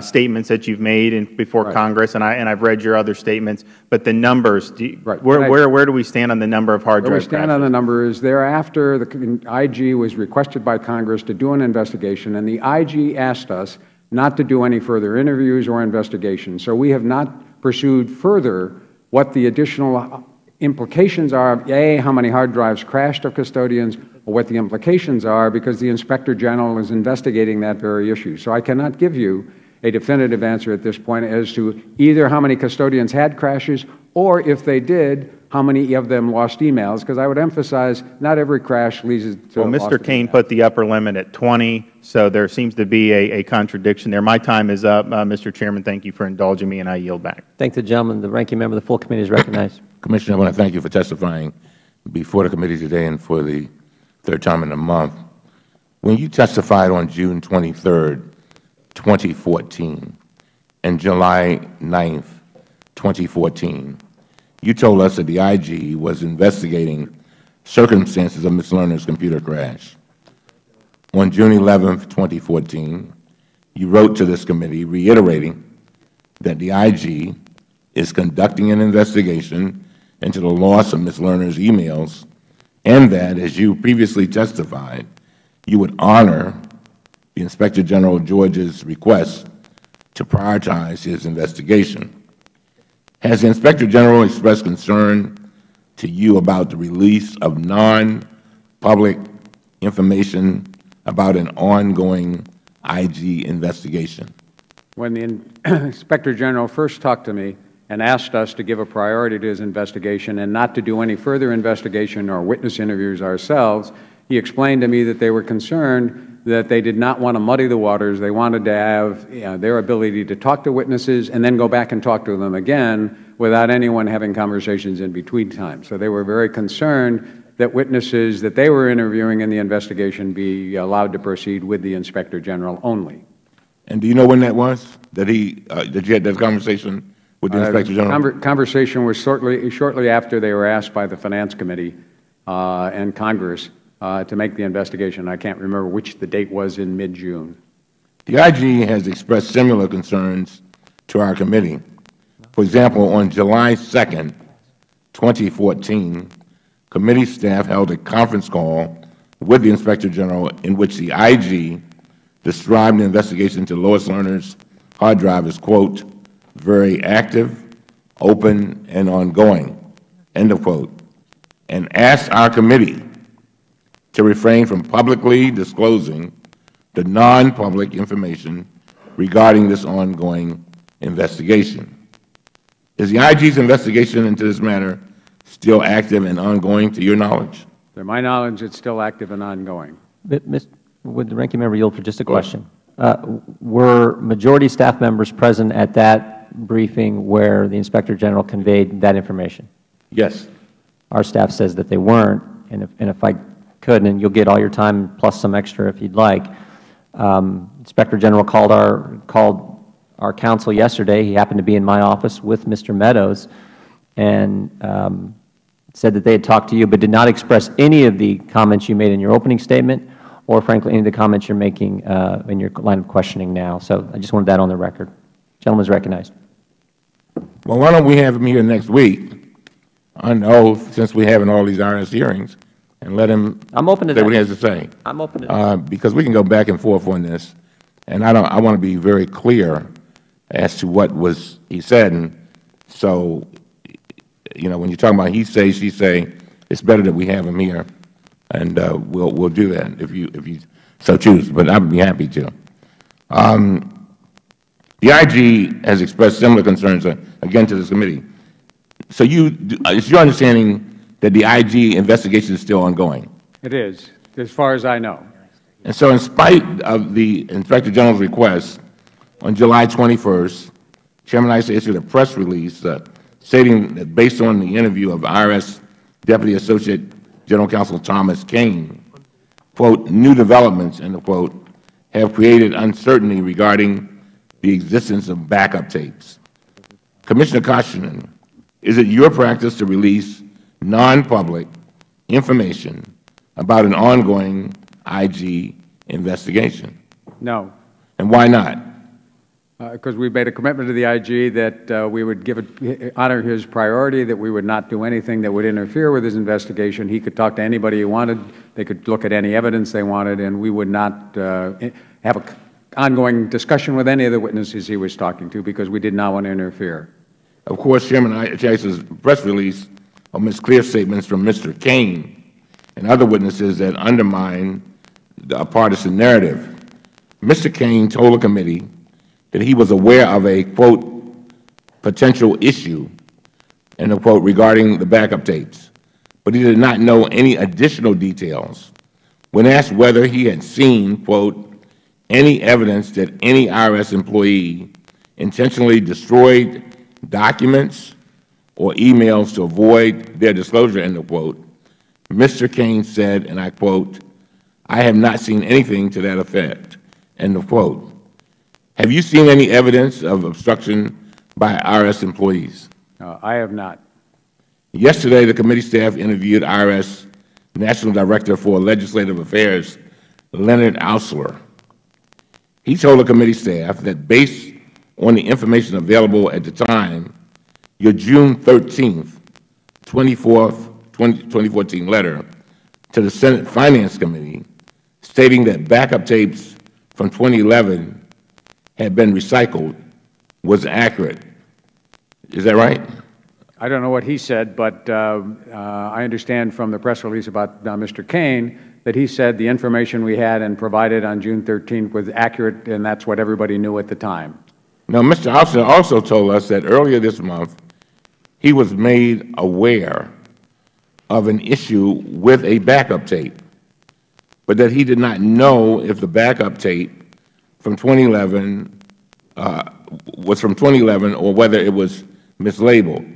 statements that you've made before Congress, and I've read your other statements, but the numbers, where do we stand on the number of hard drive crashes? Where we stand on the number is thereafter the IG was requested by Congress to do an investigation, and the IG asked us not to do any further interviews or investigations. So we have not pursued further what the additional implications are of, A, how many hard drives crashed of custodians, or what the implications are, because the Inspector General is investigating that very issue. So I cannot give you a definitive answer at this point as to either how many custodians had crashes or, if they did, how many of them lost emails, because I would emphasize not every crash leads to Well, Mr. Kane put the upper limit at 20, so there seems to be a contradiction there. My time is up. Mr. Chairman, thank you for indulging me, and I yield back. Thank the gentleman. The ranking member of the full committee is recognized. Commissioner, I want to thank you for testifying before the committee today and for the third time in a month. When you testified on June 23rd, 2014, and July 9th, 2014, you told us that the IG was investigating circumstances of Ms. Lerner's computer crash. On June 11th, 2014, you wrote to this committee reiterating that the IG is conducting an investigation into the loss of Ms. Lerner's emails, and that, as you previously testified, you would honor the Inspector General George's request to prioritize his investigation. Has the Inspector General expressed concern to you about the release of non-public information about an ongoing IG investigation? When the Inspector General first talked to me and asked us to give a priority to his investigation and not to do any further investigation or witness interviews ourselves, he explained to me that they were concerned that they did not want to muddy the waters. They wanted to have their ability to talk to witnesses and then go back and talk to them again without anyone having conversations in between times. So they were very concerned that witnesses that they were interviewing in the investigation be allowed to proceed with the Inspector General only. And do you know when that was, that you had that conversation with the Inspector General? Conversation was shortly after they were asked by the Finance Committee and Congress to make the investigation. I can't remember which the date was in mid-June. The IG has expressed similar concerns to our committee. For example, on July 2nd, 2014, committee staff held a conference call with the Inspector General in which the IG described the investigation into Lois Lerner's hard drive as, quote, very active, open, and ongoing, end of quote, and asked our committee to refrain from publicly disclosing the non-public information regarding this ongoing investigation. Is the IG's investigation into this matter still active and ongoing, to your knowledge? To my knowledge, it's still active and ongoing. Would the ranking member yield for just a question? Were majority staff members present at that briefing where the Inspector General conveyed that information? Yes. Our staff says that they weren't, and if I could, and you'll get all your time plus some extra if you'd like. Inspector General called our counsel yesterday. He happened to be in my office with Mr. Meadows, and said that they had talked to you but did not express any of the comments you made in your opening statement or, frankly, any of the comments you're making in your line of questioning now. So I just wanted that on the record. The gentleman is recognized. Well, why don't we have him here next week on oath, since we're having all these IRS hearings, and let him say what he has to say. I'm open to that. Because we can go back and forth on this, and I want to be very clear as to what he said. And so, when you're talking about he say, she say, it's better that we have him here, and we'll do that if you so choose. But I'd be happy to. The IG has expressed similar concerns again to this committee. So it's your understanding that the IG investigation is still ongoing? It is, as far as I know. And so in spite of the Inspector General's request, on July 21st, Chairman Issa issued a press release stating that based on the interview of IRS Deputy Associate General Counsel Thomas Kane, quote, new developments, end of quote, have created uncertainty regarding the existence of backup tapes. Commissioner Koshinen, is it your practice to release non-public information about an ongoing IG investigation? No. And why not? Because we made a commitment to the IG that we would honor his priority, that we would not do anything that would interfere with his investigation. He could talk to anybody he wanted. They could look at any evidence they wanted, and we would not have an ongoing discussion with any of the witnesses he was talking to because we did not want to interfere. Of course, Chairman Issa's press release omits clear statements from Mr. Kane and other witnesses that undermine a partisan narrative. Mr. Kane told the committee that he was aware of a, quote, potential issue, end of quote, regarding the backup tapes, but he did not know any additional details. When asked whether he had seen, quote, any evidence that any IRS employee intentionally destroyed documents or emails to avoid their disclosure, end of quote, Mr. Kane said, and I quote, I have not seen anything to that effect, end of quote. Have you seen any evidence of obstruction by IRS employees? I have not. Yesterday, the committee staff interviewed IRS National Director for Legislative Affairs, Leonard Ausler. He told the committee staff that based on the information available at the time, your June 13th, 2014 letter to the Senate Finance Committee stating that backup tapes from 2011 had been recycled was accurate. Is that right? I don't know what he said, but I understand from the press release about Mr. Kane that he said the information we had and provided on June 13th was accurate, and that's what everybody knew at the time. Now, Mr. Austin also told us that earlier this month he was made aware of an issue with a backup tape, but that he did not know if the backup tape from 2011 was from 2011 or whether it was mislabeled.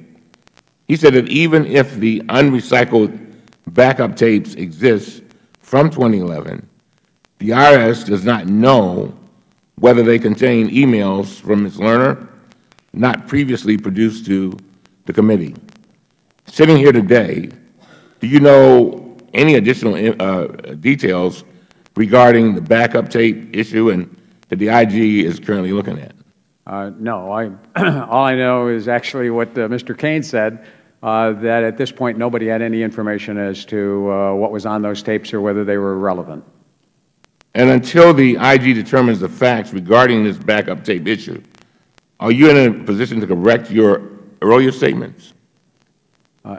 He said that even if the unrecycled backup tapes exist from 2011, the IRS does not know whether they contain emails from Ms. Lerner not previously produced to the committee. Sitting here today, do you know any additional details regarding the backup tape issue and that the IG is currently looking at? No. All I know is actually what Mr. Kane said, that at this point nobody had any information as to what was on those tapes or whether they were relevant. And until the IG determines the facts regarding this backup tape issue, are you in a position to correct your earlier statements?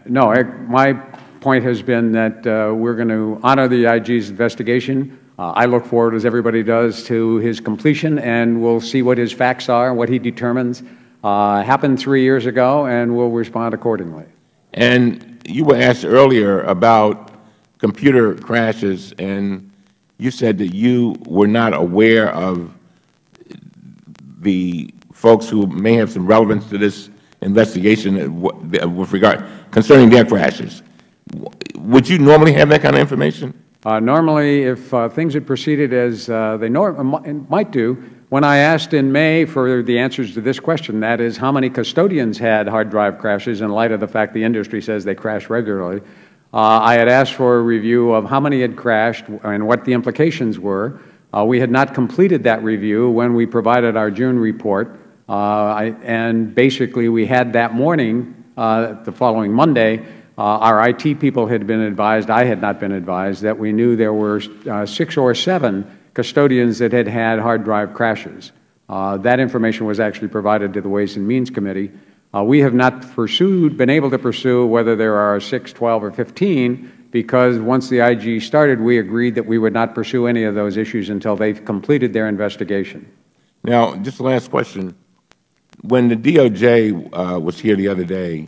No. My point has been that we're going to honor the IG's investigation. I look forward, as everybody does, to his completion, and we'll see what his facts are, what he determines happened 3 years ago, and we'll respond accordingly. And you were asked earlier about computer crashes, and you said that you were not aware of the folks who may have some relevance to this investigation with regard concerning their crashes. Would you normally have that kind of information? Normally, if things had proceeded as they might do, when I asked in May for the answers to this question, that is, how many custodians had hard drive crashes in light of the fact the industry says they crash regularly, I had asked for a review of how many had crashed and what the implications were. We had not completed that review when we provided our June report, and basically we had that morning, the following Monday, our IT people had been advised, I had not been advised, that we knew there were 6 or 7 custodians that had had hard drive crashes. That information was actually provided to the Ways and Means Committee. We have not been able to pursue whether there are 6, 12, or 15, because once the IG started, we agreed that we would not pursue any of those issues until they've completed their investigation. Now, just the last question. When the DOJ was here the other day,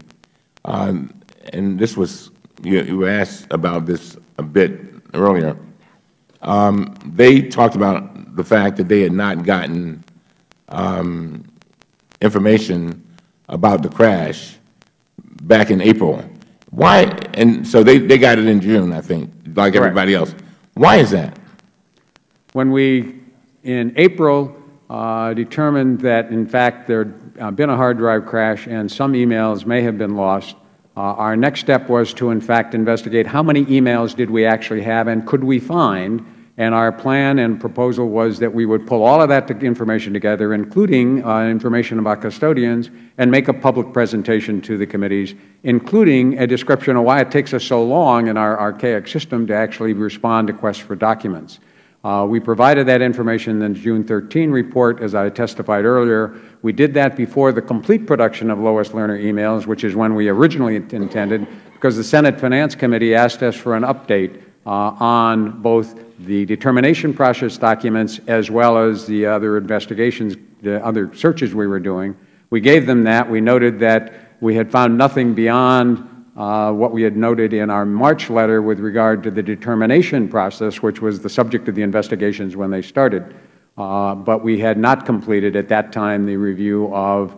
and this was, you were asked about this a bit earlier, they talked about the fact that they had not gotten information about the crash back in April. Why? And so they got it in June, I think, like everybody else. Why is that? When we, in April, determined that, in fact, there had been a hard drive crash and some emails may have been lost, our next step was to, in fact, investigate how many emails did we actually have and could we find. And our plan and proposal was that we would pull all of that information together, including information about custodians, and make a public presentation to the committees, including a description of why it takes us so long in our archaic system to actually respond to requests for documents. We provided that information in the June 13 report, as I testified earlier. We did that before the complete production of Lois Lerner emails, which is when we originally intended, because the Senate Finance Committee asked us for an update on both the determination process documents as well as the other investigations, the other searches we were doing. We gave them that. We noted that we had found nothing beyond what we had noted in our March letter with regard to the determination process, which was the subject of the investigations when they started. But we had not completed at that time the review of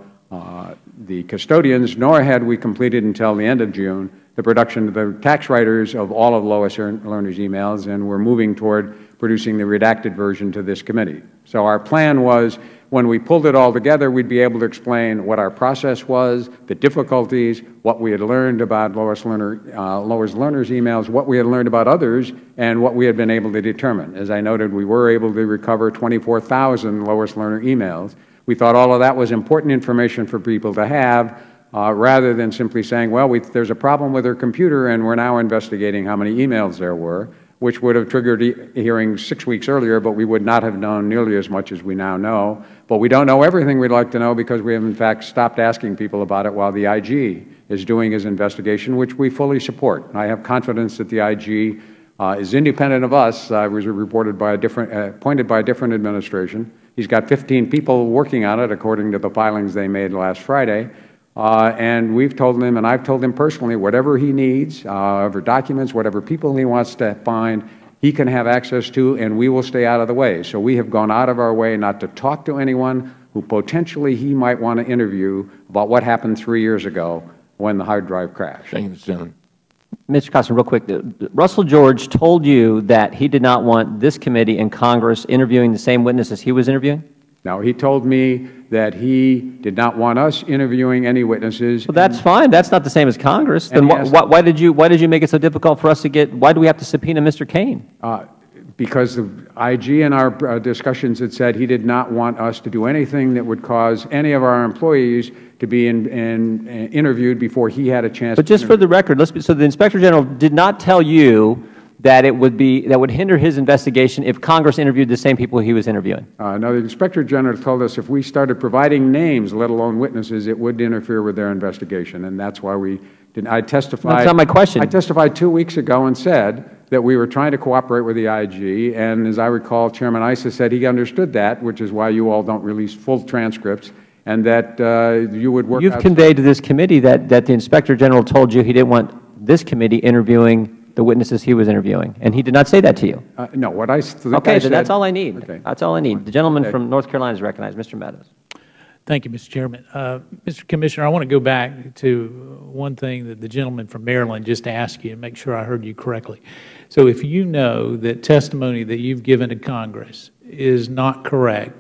the custodians, nor had we completed until the end of June the production of the tax writers of all of Lois Lerner's emails, and we're moving toward producing the redacted version to this committee. So our plan was, when we pulled it all together, we'd be able to explain what our process was, the difficulties, what we had learned about Lois Lerner's emails, what we had learned about others, and what we had been able to determine. As I noted, we were able to recover 24,000 Lois Lerner emails. We thought all of that was important information for people to have, rather than simply saying, well, there's a problem with her computer and we're now investigating how many emails there were, which would have triggered hearings 6 weeks earlier, but we would not have known nearly as much as we now know. But we don't know everything we'd like to know because we have, in fact, stopped asking people about it while the IG is doing his investigation, which we fully support. I have confidence that the IG is independent of us. Was appointed by a different administration. He's got 15 people working on it, according to the filings they made last Friday. And we've told him, and I've told him personally, whatever he needs, whatever documents, whatever people he wants to find, he can have access to, and we will stay out of the way. So we have gone out of our way not to talk to anyone who potentially he might want to interview about what happened 3 years ago when the hard drive crashed. Thank you, Mr. Chairman. Mr. Costner, real quick, Russell George told you that he did not want this committee and Congress interviewing the same witnesses he was interviewing? Now, he told me that he did not want us interviewing any witnesses. Well, that's fine. That's not the same as Congress. Then why did you make it so difficult for us to get, why do we have to subpoena Mr. Kane? Because the IG in our discussions had said he did not want us to do anything that would cause any of our employees to be interviewed before he had a chance. But just for the record, so the Inspector General did not tell you that it would hinder his investigation if Congress interviewed the same people he was interviewing? No, the Inspector General told us if we started providing names, let alone witnesses, it would interfere with their investigation, and that's why we didn't. I testified. That's not my question. I testified 2 weeks ago and said that we were trying to cooperate with the IG, and as I recall, Chairman Issa said he understood that, which is why you all don't release full transcripts, and that you would work. You've conveyed to this committee that the Inspector General told you he didn't want this committee interviewing the witnesses he was interviewing, and he did not say that to you. No, what I think okay, I then that's all I need. Okay. That's all I need. The gentleman from North Carolina is recognized. Mr. Meadows. Thank you, Mr. Chairman. Mr. Commissioner, I want to go back to one thing that the gentleman from Maryland just asked you and make sure I heard you correctly. So if you know that testimony that you've given to Congress is not correct,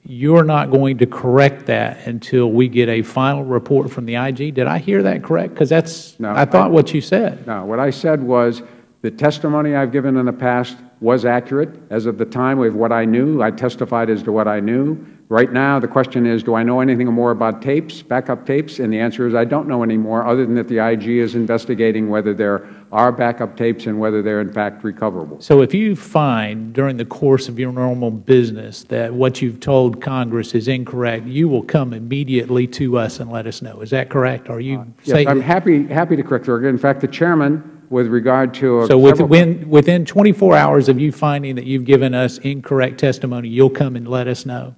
you're not going to correct that until we get a final report from the IG? Did I hear that correct? Because that's, no, I thought what you said. No, what I said was the testimony I've given in the past was accurate. As of the time of what I knew, I testified as to what I knew. Right now, the question is, do I know anything more about tapes, backup tapes? And the answer is I don't know any more, other than that the IG is investigating whether there are backup tapes and whether they're in fact recoverable. So if you find during the course of your normal business that what you've told Congress is incorrect, you will come immediately to us and let us know. Is that correct? Are you saying? Yes, I'm happy to correct the record. In fact, the Chairman, with regard to so within 24 hours of you finding that you've given us incorrect testimony, you'll come and let us know?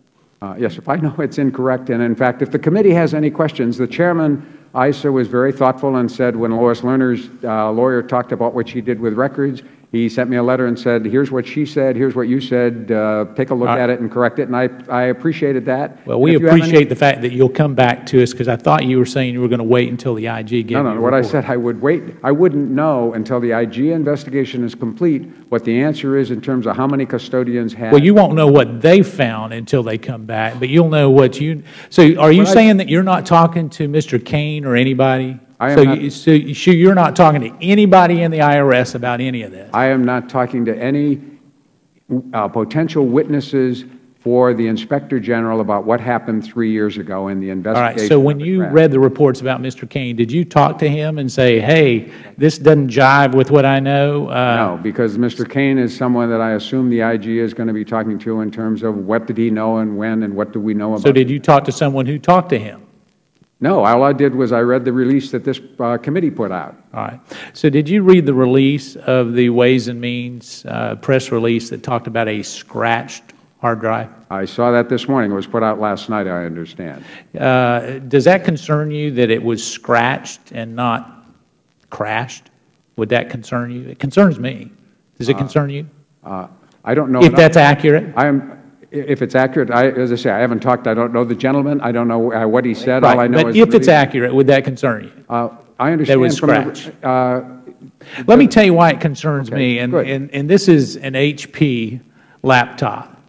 Yes, if I know it's incorrect. And in fact, if the committee has any questions, the Chairman, Issa, was very thoughtful and said when Lois Lerner's lawyer talked about what she did with records, he sent me a letter and said, here's what she said, here's what you said, take a look at it and correct it, and I appreciated that. Well, we appreciate the fact that you'll come back to us, because I thought you were saying you were going to wait until the IG gave you a report. No, what I said, I would wait. I wouldn't know until the IG investigation is complete what the answer is in terms of how many custodians have. Well, you won't know what they found until they come back, but you'll know what you. So are you saying that you're not talking to Mr. Kane or anybody? So you're not talking to anybody in the IRS about any of this? I am not talking to any potential witnesses for the Inspector General about what happened 3 years ago in the investigation. All right. So when you read the reports about Mr. Kane, did you talk to him and say, hey, this doesn't jive with what I know? No, because Mr. Kane is someone that I assume the IG is going to be talking to in terms of what did he know and when and what do we know about. So did you talk to someone who talked to him? No, all I did was I read the release that this committee put out. All right. So did you read the release of the Ways and Means press release that talked about a scratched hard drive? I saw that this morning. It was put out last night, I understand. Does that concern you that it was scratched and not crashed? Would that concern you? It concerns me. Does it concern you? I don't know. If that's accurate? If it's accurate, as I say, I haven't talked. I don't know the gentleman. I don't know what he said. Right. All I know but is if it's accurate, would that concern you? I understand. That was scratched. Let me tell you why it concerns me. And this is an HP laptop.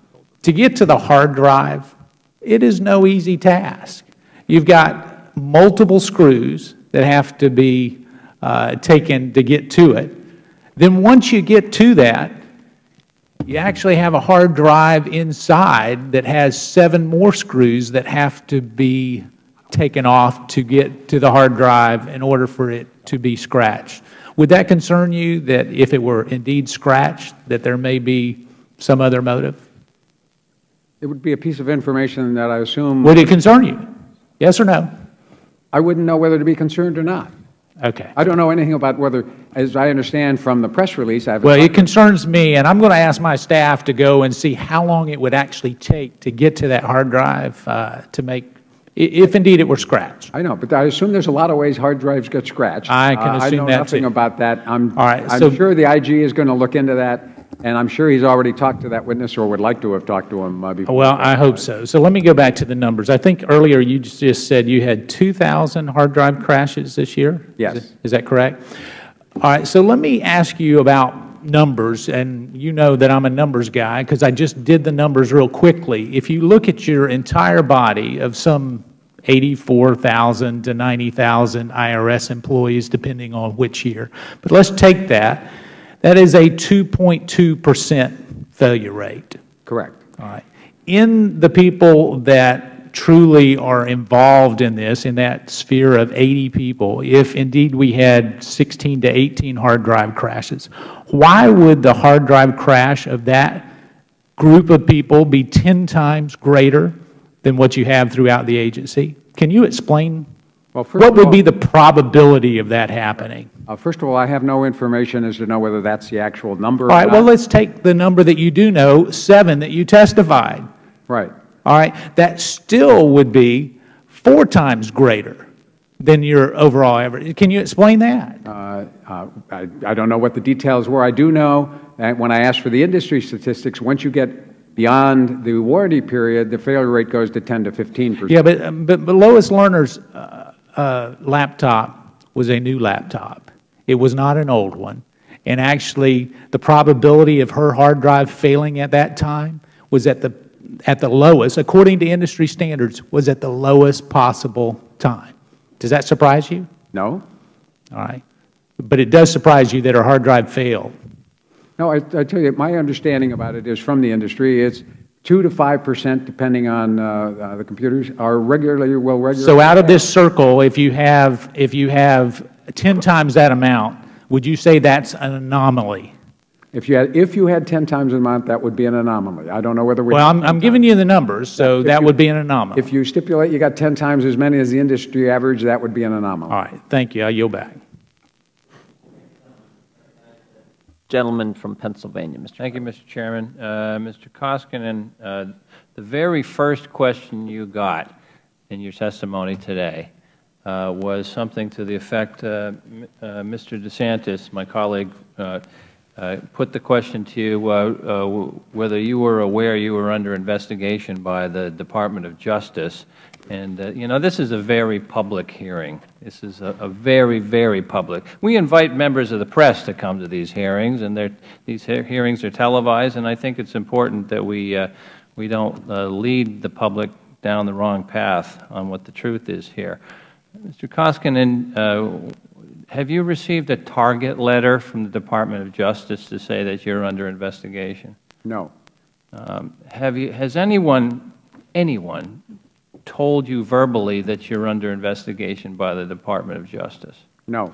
To get to the hard drive, it is no easy task. You've got multiple screws that have to be taken to get to it. Then once you get to that, you actually have a hard drive inside that has 7 more screws that have to be taken off to get to the hard drive in order for it to be scratched. Would that concern you that if it were indeed scratched, that there may be some other motive? It would be a piece of information that I assume. Would it concern you? Yes or no? I wouldn't know whether to be concerned or not. Okay. I don't know anything about whether, as I understand from the press release, well, it concerns me, and I'm going to ask my staff to go and see how long it would actually take to get to that hard drive to make, if indeed it were scratched. I know, but I assume there's a lot of ways hard drives get scratched. I can assume that I know nothing about that. I'm All right, I'm sure the IG is going to look into that. And I'm sure he's already talked to that witness or would like to have talked to him before. Well, I hope so. So let me go back to the numbers. I think earlier you just said you had 2,000 hard drive crashes this year? Yes. Is that correct? All right, so let me ask you about numbers, and you know that I'm a numbers guy because I just did the numbers real quickly. If you look at your entire body of some 84,000 to 90,000 IRS employees, depending on which year, but let's take that. That is a 2.2% failure rate. Correct. All right. In the people that truly are involved in this, in that sphere of 80 people, if indeed we had 16 to 18 hard drive crashes, why would the hard drive crash of that group of people be 10 times greater than what you have throughout the agency? Can you explain what would be the probability of that happening? First of all, I have no information as to know whether that's the actual number. All right, well, let's take the number that you do know, 7 that you testified. Right. All right, that still would be 4 times greater than your overall average. Can you explain that? I don't know what the details were. I do know that when I asked for the industry statistics, once you get beyond the warranty period, the failure rate goes to 10 to 15%. Yeah, but Lois Lerner's laptop was a new laptop. It was not an old one. And actually, the probability of her hard drive failing at that time was at the lowest, according to industry standards, was at the lowest possible time. Does that surprise you? No. All right. But it does surprise you that her hard drive failed. No, I tell you, my understanding about it is from the industry, it's 2 to 5%, depending on the computers, are regularly. So out of this circle, if you have 10 times that amount, would you say that's an anomaly? If you had 10 times the amount, that would be an anomaly. I don't know whether we. Well, I'm giving you the numbers, so that would be an anomaly. If you stipulate you got 10 times as many as the industry average, that would be an anomaly. All right. Thank you. I yield back. Gentleman from Pennsylvania, Mr. Thank you, Mr. Chairman. Mr. Koskinen, the very first question you got in your testimony today was something to the effect, Mr. DeSantis, my colleague, put the question to you whether you were aware you were under investigation by the Department of Justice. And, you know, this is a very public hearing. This is a very, very public. We invite members of the press to come to these hearings, and these hearings are televised, and I think it's important that we don't lead the public down the wrong path on what the truth is here. Mr. Koskinen, have you received a target letter from the Department of Justice to say that you're under investigation? No. Has anyone told you verbally that you're under investigation by the Department of Justice? No.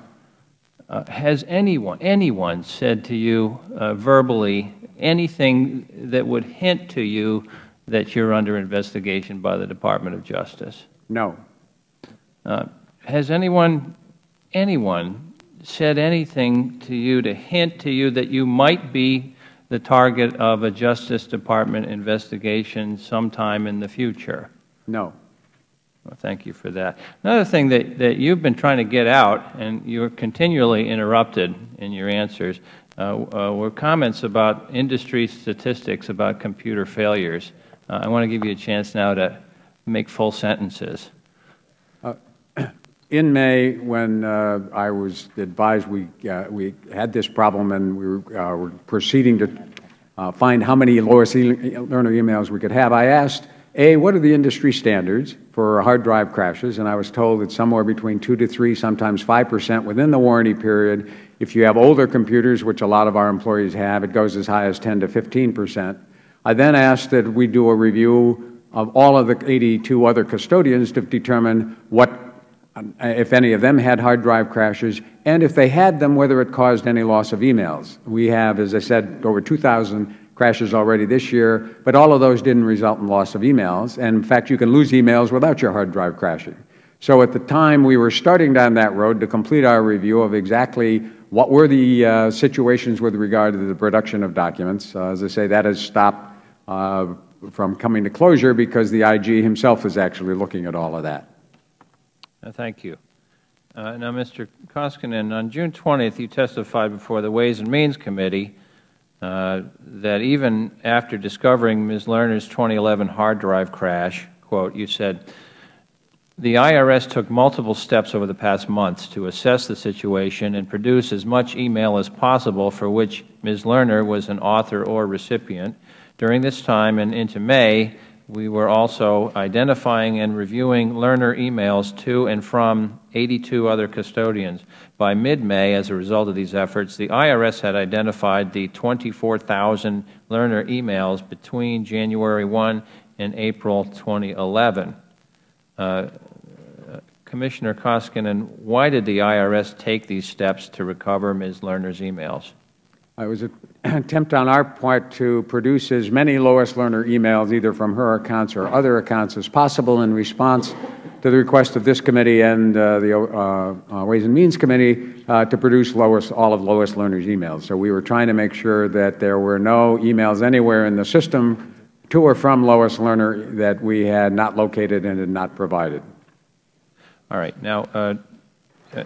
Has anyone said to you verbally anything that would hint to you that you're under investigation by the Department of Justice? No. Has anyone said anything to you to hint to you that you might be the target of a Justice Department investigation sometime in the future? No. Well, thank you for that. Another thing that you've been trying to get out, and you're continually interrupted in your answers, were comments about industry statistics about computer failures. I want to give you a chance now to make full sentences. In May, when I was advised we had this problem and we were proceeding to find how many Lois Lerner emails we could have, I asked, A, what are the industry standards for hard drive crashes? And I was told it's somewhere between 2 to 3, sometimes 5% within the warranty period. If you have older computers, which a lot of our employees have, it goes as high as 10 to 15%. I then asked that we do a review of all of the 82 other custodians to determine what, if any of them had hard drive crashes, and if they had them, whether it caused any loss of emails. We have, as I said, over 2,000 crashes already this year, but all of those didn't result in loss of emails. And in fact, you can lose emails without your hard drive crashing. So at the time we were starting down that road to complete our review of exactly what were the situations with regard to the production of documents. As I say, that has stopped from coming to closure because the IG himself is actually looking at all of that. Thank you. Now, Mr. Koskinen, on June 20th, you testified before the Ways and Means Committee that even after discovering Ms. Lerner's 2011 hard drive crash, quote, you said, "The IRS took multiple steps over the past months to assess the situation and produce as much email as possible for which Ms. Lerner was an author or recipient. During this time and into May, we were also identifying and reviewing Lerner emails to and from 82 other custodians. By mid-May, as a result of these efforts, the IRS had identified the 24,000 Lerner emails between January 1 and April 2011. Commissioner Koskinen, why did the IRS take these steps to recover Ms. Lerner's emails? It was an attempt on our part to produce as many Lois Lerner emails, either from her accounts or other accounts, as possible in response to the request of this committee and the Ways and Means Committee to produce all of Lois Lerner's emails. So we were trying to make sure that there were no emails anywhere in the system to or from Lois Lerner that we had not located and had not provided. All right. Now,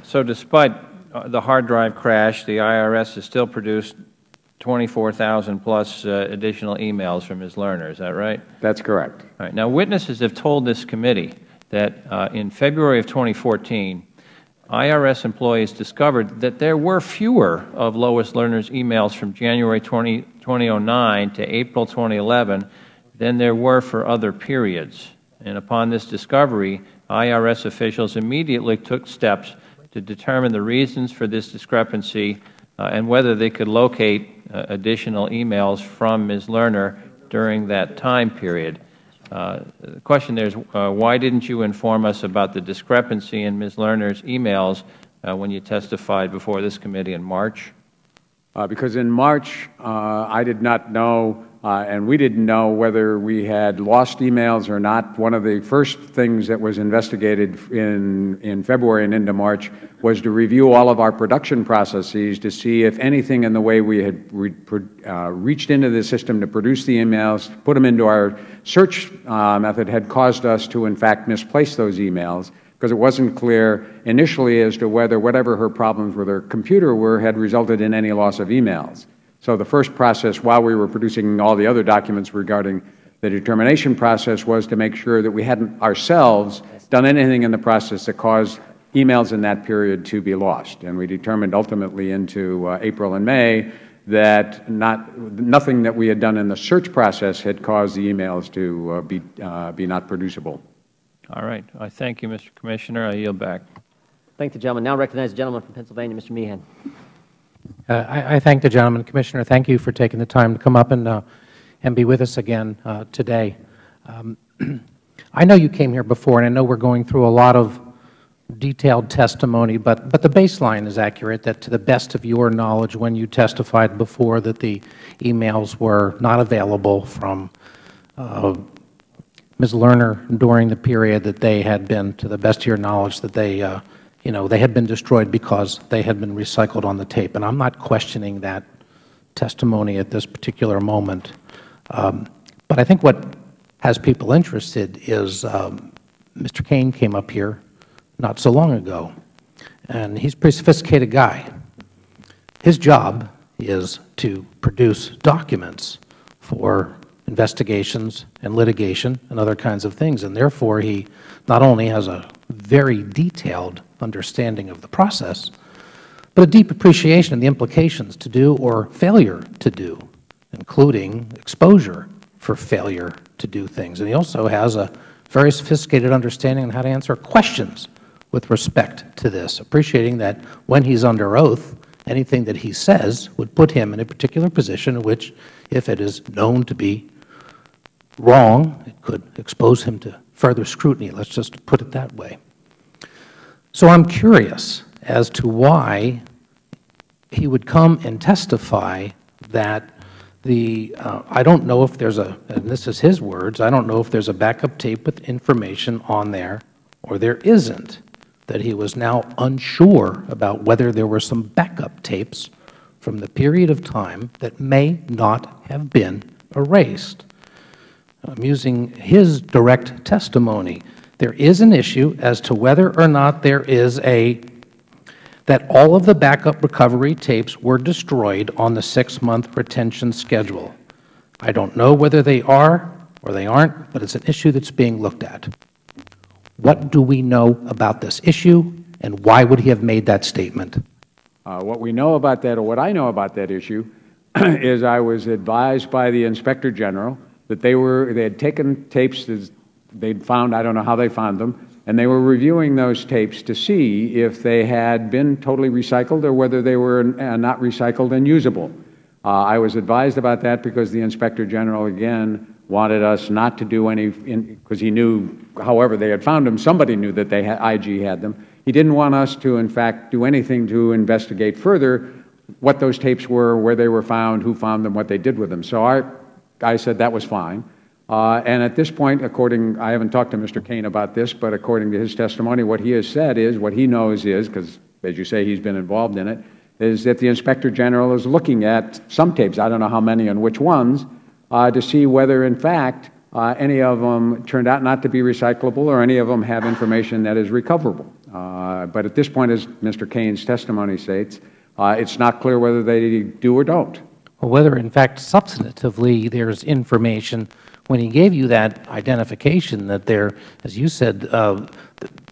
so despite the hard drive crash, the IRS has still produced 24,000 plus additional emails from Ms. Lerner. Is that right? That's correct. All right. Now, witnesses have told this committee that in February of 2014, IRS employees discovered that there were fewer of Lois Lerner's emails from January 2009 to April 2011 than there were for other periods. And upon this discovery, IRS officials immediately took steps to determine the reasons for this discrepancy and whether they could locate additional emails from Ms. Lerner during that time period. The question there is, why didn't you inform us about the discrepancy in Ms. Lerner's emails when you testified before this committee in March? Because in March, I did not know, and we didn't know whether we had lost emails or not. One of the first things that was investigated in February and into March was to review all of our production processes to see if anything in the way we had reached into the system to produce the emails, put them into our search method, had caused us to, in fact, misplace those emails, because it wasn't clear initially as to whether whatever her problems with her computer were had resulted in any loss of emails. So the first process, while we were producing all the other documents regarding the determination process, was to make sure that we hadn't ourselves done anything in the process that caused emails in that period to be lost. And we determined ultimately into April and May that nothing that we had done in the search process had caused the emails to be not producible. All right. I thank you, Mr. Commissioner. I yield back. Thank the gentleman. Now recognize the gentleman from Pennsylvania, Mr. Meehan. I thank the gentleman. Commissioner, thank you for taking the time to come up and be with us again today. I know you came here before, and I know we're going through a lot of detailed testimony, but the baseline is accurate, that to the best of your knowledge when you testified before that the emails were not available from Ms. Lerner during the period that they had been, to the best of your knowledge, that they they had been destroyed because they had been recycled on the tape. And I'm not questioning that testimony at this particular moment. But I think what has people interested is Mr. Kane came up here not so long ago, and he's a pretty sophisticated guy. His job is to produce documents for investigations and litigation and other kinds of things, and therefore he not only has a very detailed understanding of the process, but a deep appreciation of the implications to do or failure to do, including exposure for failure to do things. And he also has a very sophisticated understanding on how to answer questions with respect to this, appreciating that when he's under oath, anything that he says would put him in a particular position in which, if it is known to be wrong, it could expose him to further scrutiny. Let's just put it that way. So I'm curious as to why he would come and testify that I don't know if there's and this is his words, I don't know if there's a backup tape with information on there or there isn't, that he was now unsure about whether there were some backup tapes from the period of time that may not have been erased. I'm using his direct testimony. There is an issue as to whether or not there is a that all of the backup recovery tapes were destroyed on the 6-month retention schedule. I don't know whether they are or they aren't, but it's an issue that's being looked at. What do we know about this issue, and why would he have made that statement? What we know about that, or what I know about that issue, is I was advised by the Inspector General that they had taken tapes that they'd found, I don't know how they found them, and they were reviewing those tapes to see if they had been totally recycled or whether they were not recycled and usable. I was advised about that because the Inspector General, again, wanted us not to do any, because he knew, however they had found them, somebody knew that IG had them. He didn't want us to, in fact, do anything to investigate further what those tapes were, where they were found, who found them, what they did with them. So I said that was fine. And at this point, I haven't talked to Mr. Kane about this, but according to his testimony, what he has said is, what he knows is, because as you say, he's been involved in it, is that the Inspector General is looking at some tapes, I don't know how many and which ones, to see whether, in fact, any of them turned out not to be recyclable or any of them have information that is recoverable. But at this point, as Mr. Kane's testimony states, it's not clear whether they do or don't. Well, whether, in fact, substantively there's information. When he gave you that identification that there, as you said,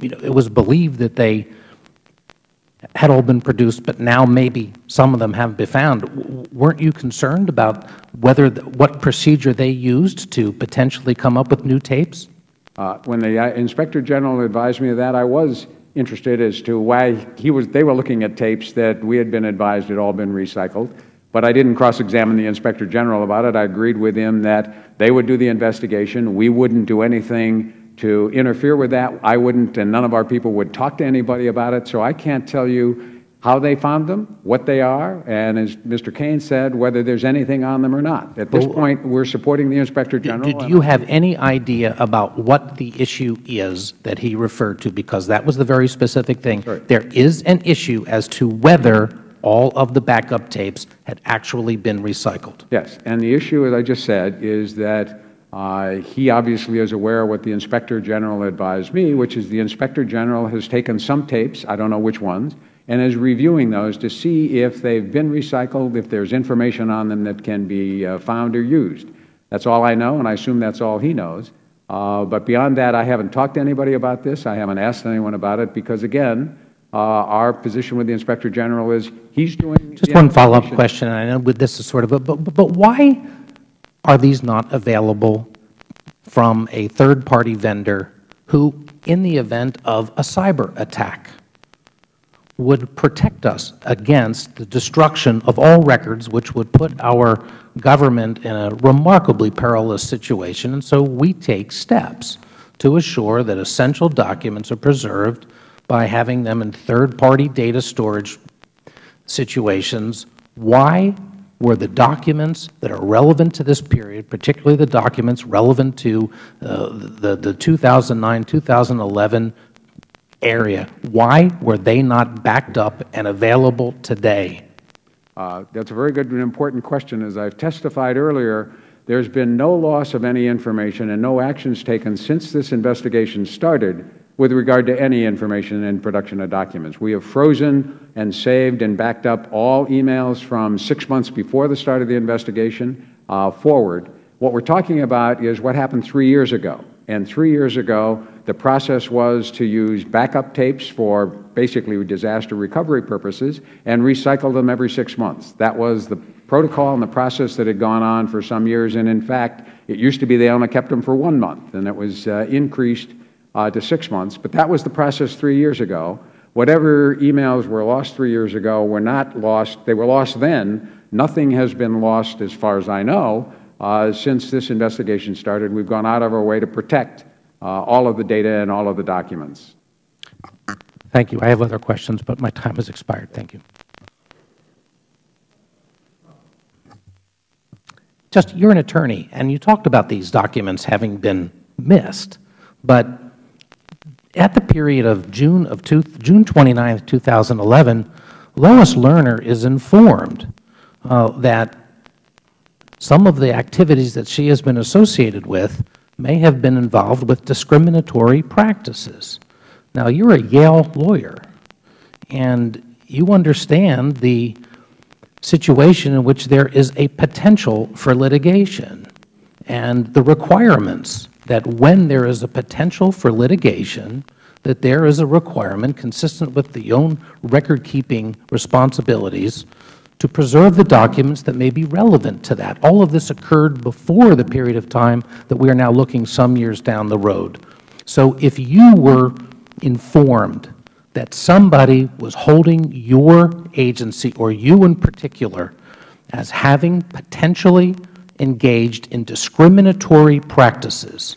it was believed that they had all been produced, but now maybe some of them haven't been found. Weren't you concerned about what procedure they used to potentially come up with new tapes? When the Inspector General advised me of that, I was interested as to why they were looking at tapes that we had been advised had all been recycled. But I didn't cross-examine the Inspector General about it. I agreed with him that they would do the investigation. We wouldn't do anything to interfere with that. I wouldn't, and none of our people would talk to anybody about it. So I can't tell you how they found them, what they are, and as Mr. Kane said, whether there's anything on them or not. At this point, we're supporting the Inspector General. Do you have any idea about what the issue is that he referred to? Because that was the very specific thing. Sure. There is an issue as to whether all of the backup tapes had actually been recycled. Yes, and the issue, as I just said, is that he obviously is aware of what the Inspector General advised me, which is the Inspector General has taken some tapes, I don't know which ones, and is reviewing those to see if they've been recycled, if there's information on them that can be found or used. That's all I know, and I assume that's all he knows. But beyond that, I haven't talked to anybody about this. I haven't asked anyone about it because, again, our position with the Inspector General is he's doing just one follow-up question, and I know this is sort of but why are these not available from a third-party vendor who, in the event of a cyber attack, would protect us against the destruction of all records, which would put our government in a remarkably perilous situation? And so we take steps to assure that essential documents are preserved by having them in third-party data storage situations. Why were the documents that are relevant to this period, particularly the documents relevant to the 2009-2011 area, why were they not backed up and available today? That's a very good and important question. As I've testified earlier, there's been no loss of any information and no actions taken since this investigation started with regard to any information in production of documents. We have frozen and saved and backed up all emails from 6 months before the start of the investigation forward. What we're talking about is what happened 3 years ago. And 3 years ago, the process was to use backup tapes for basically disaster recovery purposes and recycle them every 6 months. That was the protocol and the process that had gone on for some years. And in fact, it used to be they only kept them for 1 month, and it was increased to 6 months. But that was the process 3 years ago. Whatever emails were lost 3 years ago were not lost. They were lost then. Nothing has been lost, as far as I know, since this investigation started. We've gone out of our way to protect all of the data and all of the documents. Thank you. I have other questions, but my time has expired. Thank you. You're an attorney, and you talked about these documents having been missed, but at the period of June 29, 2011, Lois Lerner is informed that some of the activities that she has been associated with may have been involved with discriminatory practices. Now, you're a Yale lawyer, and you understand the situation in which there is a potential for litigation and the requirements that when there is a potential for litigation, that there is a requirement consistent with the own record-keeping responsibilities to preserve the documents that may be relevant to that. All of this occurred before the period of time that we are now looking some years down the road. So if you were informed that somebody was holding your agency, or you in particular, as having potentially engaged in discriminatory practices,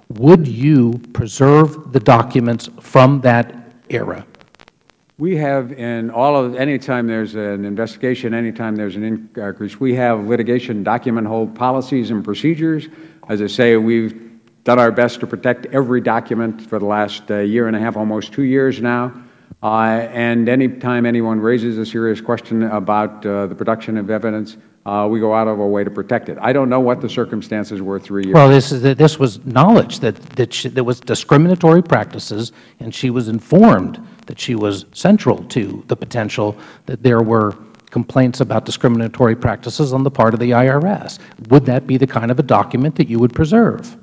would you preserve the documents from that era? We have in all of, anytime there's an investigation, anytime there's an increase, we have litigation document hold policies and procedures. As I say, we've done our best to protect every document for the last year and a half, almost 2 years now. And any time anyone raises a serious question about the production of evidence, we go out of our way to protect it. I don't know what the circumstances were 3 years ago. Well, this was knowledge that there was discriminatory practices, and she was informed that she was central to the potential that there were complaints about discriminatory practices on the part of the IRS. Would that be the kind of a document that you would preserve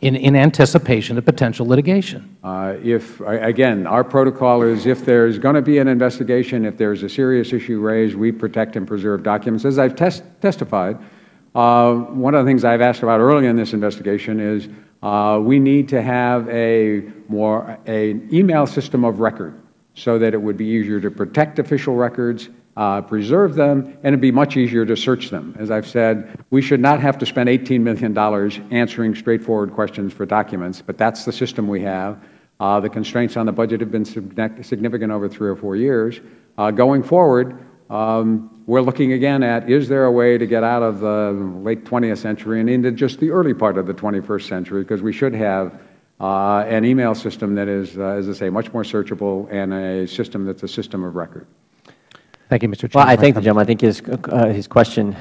in anticipation of potential litigation? Again, our protocol is if there's going to be an investigation, if there's a serious issue raised, we protect and preserve documents. As I've testified, one of the things I've asked about early in this investigation is we need to have an email system of record so that it would be easier to protect official records, preserve them, and it would be much easier to search them. As I've said, we should not have to spend $18 million answering straightforward questions for documents, but that's the system we have. The constraints on the budget have been significant over 3 or 4 years. Going forward, we're looking again at, is there a way to get out of the late 20th century and into just the early part of the 21st century, because we should have an email system that is, as I say, much more searchable, and a system that's a system of record. Thank you, Mr. Chairman. Well, I thank the gentleman. I think his question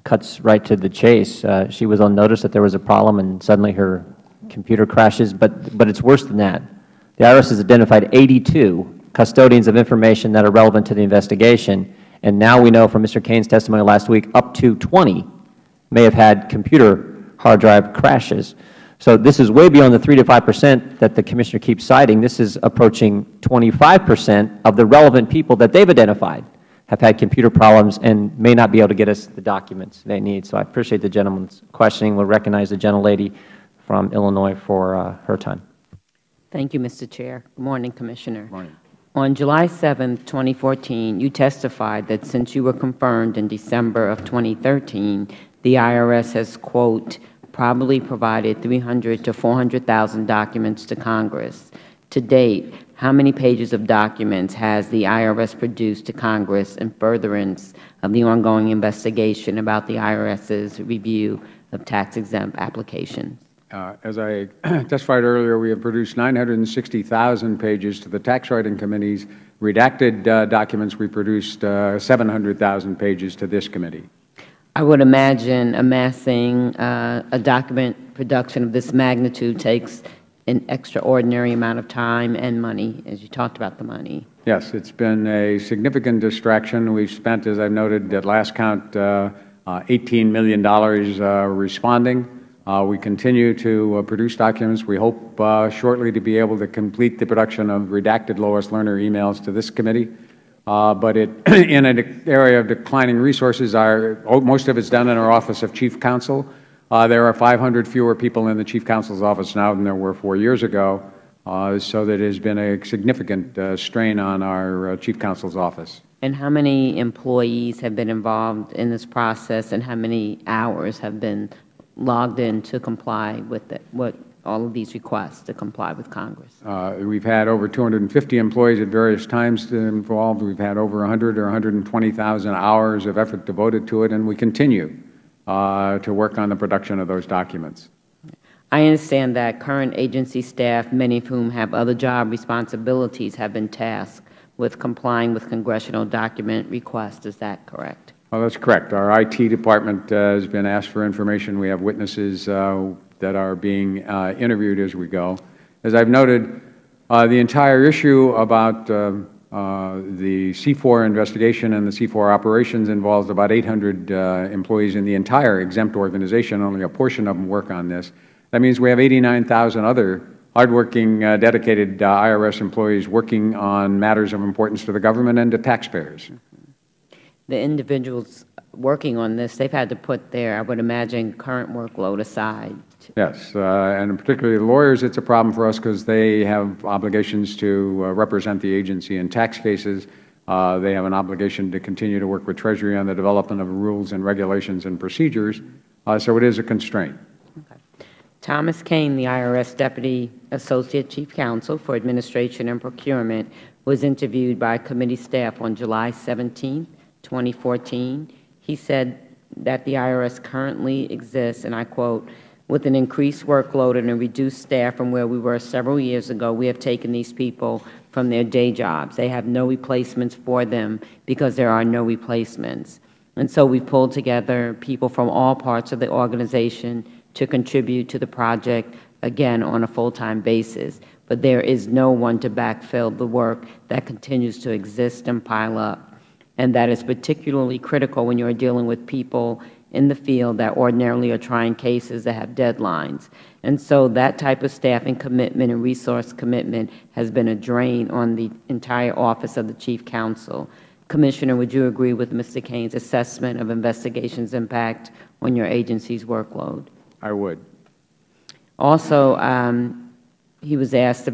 cuts right to the chase. She was on notice that there was a problem, and suddenly her computer crashes. But it's worse than that. The IRS has identified 82 custodians of information that are relevant to the investigation, and now we know from Mr. Kane's testimony last week up to 20 may have had computer hard drive crashes. So this is way beyond the 3 to 5% that the Commissioner keeps citing. This is approaching 25% of the relevant people that they've identified have had computer problems and may not be able to get us the documents they need. So I appreciate the gentleman's questioning. We'll recognize the gentlelady from Illinois for her time. Thank you, Mr. Chair. Good morning, Commissioner. Good morning. On July 7, 2014, you testified that since you were confirmed in December of 2013, the IRS has, quote, probably provided 300,000 to 400,000 documents to Congress. To date, how many pages of documents has the IRS produced to Congress in furtherance of the ongoing investigation about the IRS's review of tax-exempt applications? As I testified earlier, we have produced 960,000 pages to the Tax Writing Committee's redacted documents. We produced 700,000 pages to this committee. I would imagine amassing a document production of this magnitude takes an extraordinary amount of time and money, as you talked about the money. Yes, it's been a significant distraction. We've spent, as I've noted at last count, $18 million responding. We continue to produce documents. We hope shortly to be able to complete the production of redacted Lois Lerner emails to this committee. But in an area of declining resources, most of it's done in our Office of Chief Counsel. There are 500 fewer people in the Chief Counsel's office now than there were 4 years ago, so that it has been a significant strain on our Chief Counsel's office. And how many employees have been involved in this process, and how many hours have been logged in to comply with all of these requests to comply with Congress? We've had over 250 employees at various times involved. We've had over 100 or 120,000 hours of effort devoted to it, and we continue to work on the production of those documents. I understand that current agency staff, many of whom have other job responsibilities, have been tasked with complying with congressional document requests. Is that correct? Well, that's correct. Our IT department has been asked for information. We have witnesses that are being interviewed as we go. As I've noted, the entire issue about The C4 investigation and the C4 operations involves about 800 employees in the entire exempt organization. Only a portion of them work on this. That means we have 89,000 other hardworking, dedicated IRS employees working on matters of importance to the government and to taxpayers. The individuals working on this, they've had to put their, I would imagine, current workload aside. Yes, and particularly the lawyers, it's a problem for us because they have obligations to represent the agency in tax cases. They have an obligation to continue to work with Treasury on the development of rules and regulations and procedures, so it is a constraint. Okay. Thomas Kane, the IRS Deputy Associate Chief Counsel for Administration and Procurement, was interviewed by committee staff on July 17, 2014. He said that the IRS currently exists, and I quote, "With an increased workload and a reduced staff from where we were several years ago, we have taken these people from their day jobs. They have no replacements for them because there are no replacements. And so we've pulled together people from all parts of the organization to contribute to the project, again, on a full-time basis. But there is no one to backfill the work that continues to exist and pile up. And that is particularly critical when you're dealing with people in the field that ordinarily are trying cases that have deadlines. And so that type of staffing commitment and resource commitment has been a drain on the entire Office of the Chief Counsel. Commissioner, would you agree with Mr. Kane's assessment of investigation's impact on your agency's workload?" I would. Also, he was asked,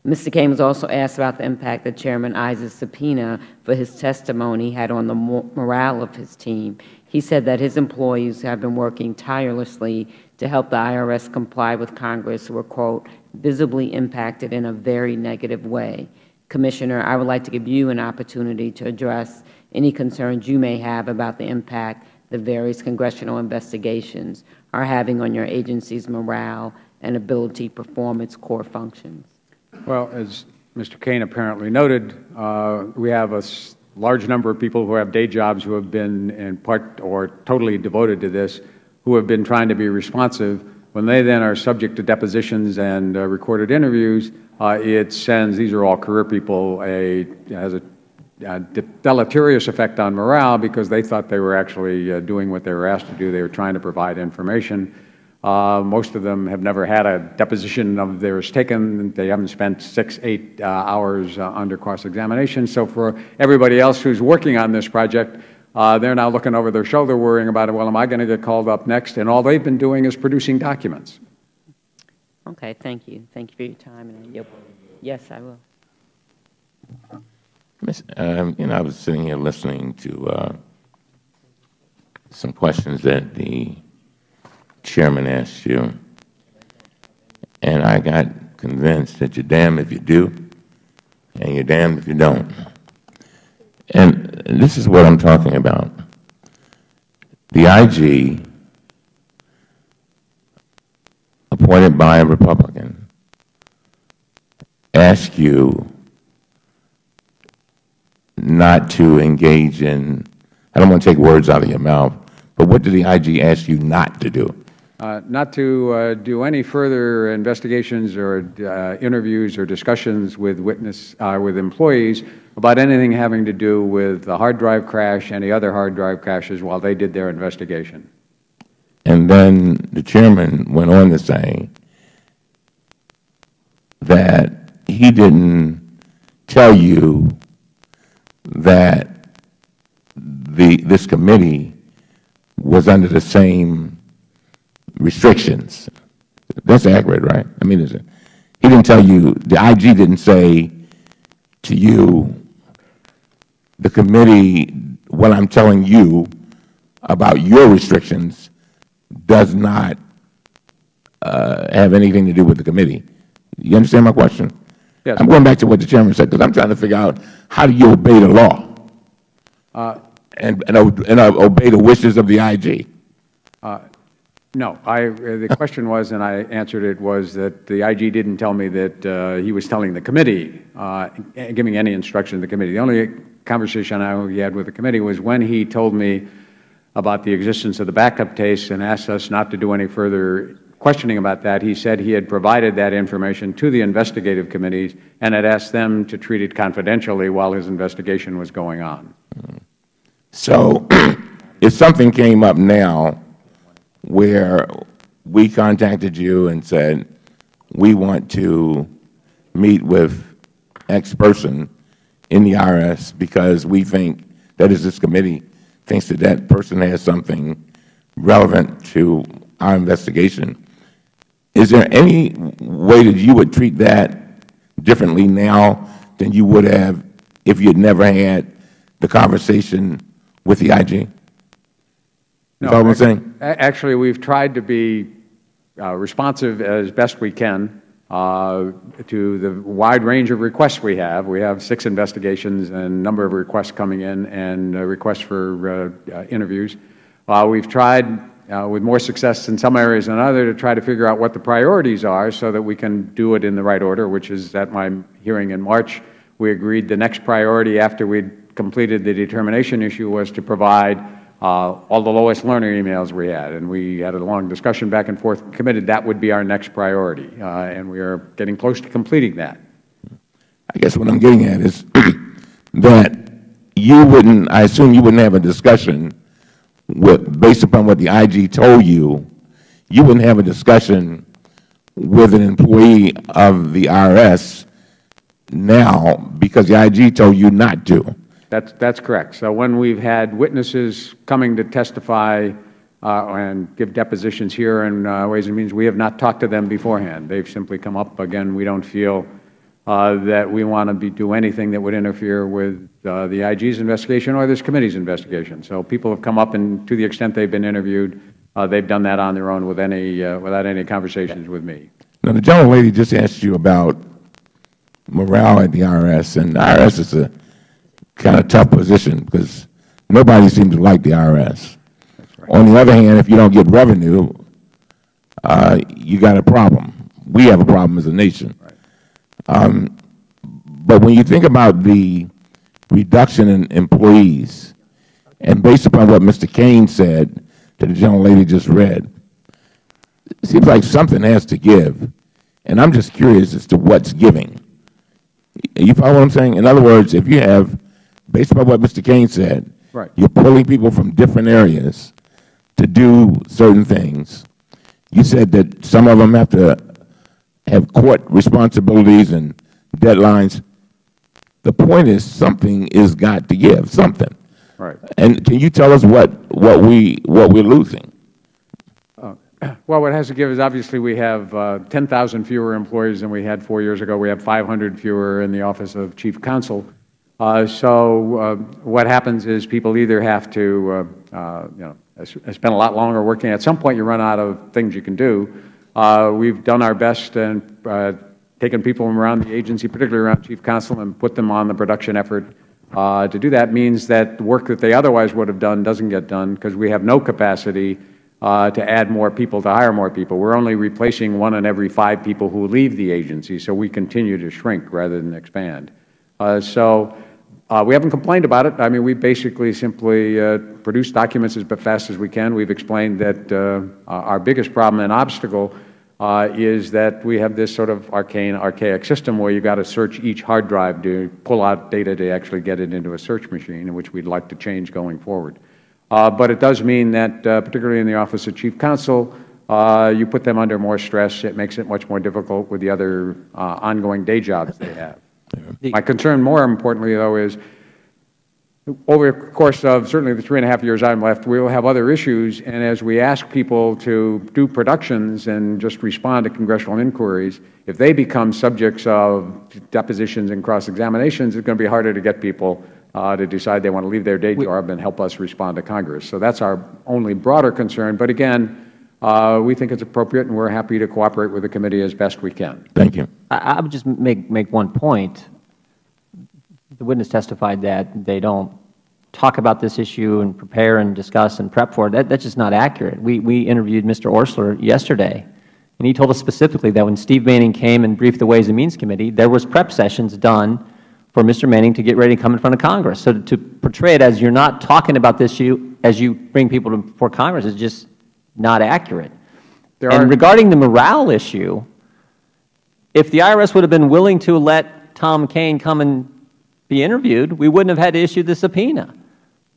Mr. Kane was also asked about the impact that Chairman Iss's subpoena for his testimony had on the morale of his team. He said that his employees have been working tirelessly to help the IRS comply with Congress who were, quote, "visibly impacted in a very negative way." Commissioner, I would like to give you an opportunity to address any concerns you may have about the impact the various congressional investigations are having on your agency's morale and ability to perform its core functions. Well, as Mr. Kane apparently noted, we have a large number of people who have day jobs who have been in part or totally devoted to this, who have been trying to be responsive. When they then are subject to depositions and recorded interviews, it sends, these are all career people, has a deleterious effect on morale because they thought they were actually doing what they were asked to do. They were trying to provide information. Most of them have never had a deposition of theirs taken. They haven't spent 6, 8 hours under cross-examination. So for everybody else who's working on this project, they're now looking over their shoulder worrying about, well, am I going to get called up next? And all they've been doing is producing documents. Okay, thank you. Thank you for your time. And yes, I will. I was sitting here listening to some questions that the Chairman asked you, and I got convinced that you're damned if you do, and you're damned if you don't. And this is what I'm talking about. The IG, appointed by a Republican, asked you not to engage in, I don't want to take words out of your mouth, but what did the IG ask you not to do? Not to do any further investigations or interviews or discussions with with employees about anything having to do with the hard drive crash, any other hard drive crashes while they did their investigation. And then the Chairman went on to say that he didn't tell you that this committee was under the same restrictions. That's accurate, right? I mean, he didn't tell you, the IG didn't say to you, the committee, what I'm telling you about your restrictions does not have anything to do with the committee. You understand my question? Yes. I'm going back to what the Chairman said because I'm trying to figure out how do you obey the law and obey the wishes of the IG? No. The question was, and I answered it, was that the IG didn't tell me that he was telling the committee, giving any instruction to the committee. The only conversation I had with the committee was when he told me about the existence of the backup tapes and asked us not to do any further questioning about that, he said he had provided that information to the investigative committees and had asked them to treat it confidentially while his investigation was going on. So if something came up now where we contacted you and said, we want to meet with X person in the IRS because we think, that is, this committee thinks that that person has something relevant to our investigation, is there any way that you would treat that differently now than you would have if you had never had the conversation with the IG? You follow what I'm saying? Actually, we've tried to be responsive as best we can to the wide range of requests we have. We have 6 investigations and a number of requests coming in and requests for interviews. We've tried with more success in some areas than others to try to figure out what the priorities are so that we can do it in the right order, which is at my hearing in March. We agreed the next priority after we'd completed the determination issue was to provide all the lowest learner emails we had. And we had a long discussion back and forth, committed that would be our next priority. And we are getting close to completing that. I guess what I'm getting at is that you wouldn't, I assume you wouldn't have a discussion based upon what the IG told you, you wouldn't have a discussion with an employee of the IRS now because the IG told you not to. That's correct. So when we've had witnesses coming to testify and give depositions here in Ways and Means, we have not talked to them beforehand. They've simply come up. Again, we don't feel that we want to do anything that would interfere with the IG's investigation or this committee's investigation. So people have come up, and to the extent they've been interviewed, they've done that on their own with without any conversations with me. Now, the gentlelady just asked you about morale at the IRS, and the IRS is a kind of tough position because nobody seems to like the IRS. That's right. On the other hand, if you don't get revenue, you got a problem. We have a problem as a nation. Right. But when you think about the reduction in employees, and based upon what Mr. Kane said that the gentlelady just read, it seems like something has to give. And I'm just curious as to what's giving. You follow what I'm saying? In other words, if you have, based upon what Mr. Kane said, right, you're pulling people from different areas to do certain things. You said that some of them have to have court responsibilities and deadlines. The point is something is got to give, something. Right. And can you tell us what we're losing? Well, what has to give is obviously we have 10,000 fewer employees than we had 4 years ago. We have 500 fewer in the Office of Chief Counsel. So what happens is people either have to, spend a lot longer working. At some point, you run out of things you can do. We've done our best and taken people from around the agency, particularly around Chief Counsel, and put them on the production effort. To do that means that the work that they otherwise would have done doesn't get done because we have no capacity to add more people, to hire more people. We're only replacing 1 in every 5 people who leave the agency, so we continue to shrink rather than expand. We haven't complained about it. I mean, we basically simply produce documents as fast as we can. We've explained that our biggest problem and obstacle is that we have this sort of archaic system where you've got to search each hard drive to pull out data to actually get it into a search machine, which we'd like to change going forward. But it does mean that, particularly in the Office of Chief Counsel, you put them under more stress. It makes it much more difficult with the other ongoing day jobs they have. My concern, more importantly, though, is over the course of certainly the 3.5 years I'm left, we will have other issues, and as we ask people to do productions and just respond to congressional inquiries, if they become subjects of depositions and cross-examinations, it's going to be harder to get people to decide they want to leave their day job and help us respond to Congress. So that's our only broader concern. But again, we think it's appropriate, and we're happy to cooperate with the committee as best we can. Thank you. I would just make one point. The witness testified that they don't talk about this issue and prepare and discuss and prep for it. That's just not accurate. We interviewed Mr. Orsler yesterday, and he told us specifically that when Steve Manning came and briefed the Ways and Means Committee, there was prep sessions done for Mr. Manning to get ready to come in front of Congress. So to portray it as you're not talking about this issue as you bring people before Congress is just not accurate. And regarding the morale issue, if the IRS would have been willing to let Tom Kane come and be interviewed, we wouldn't have had to issue the subpoena.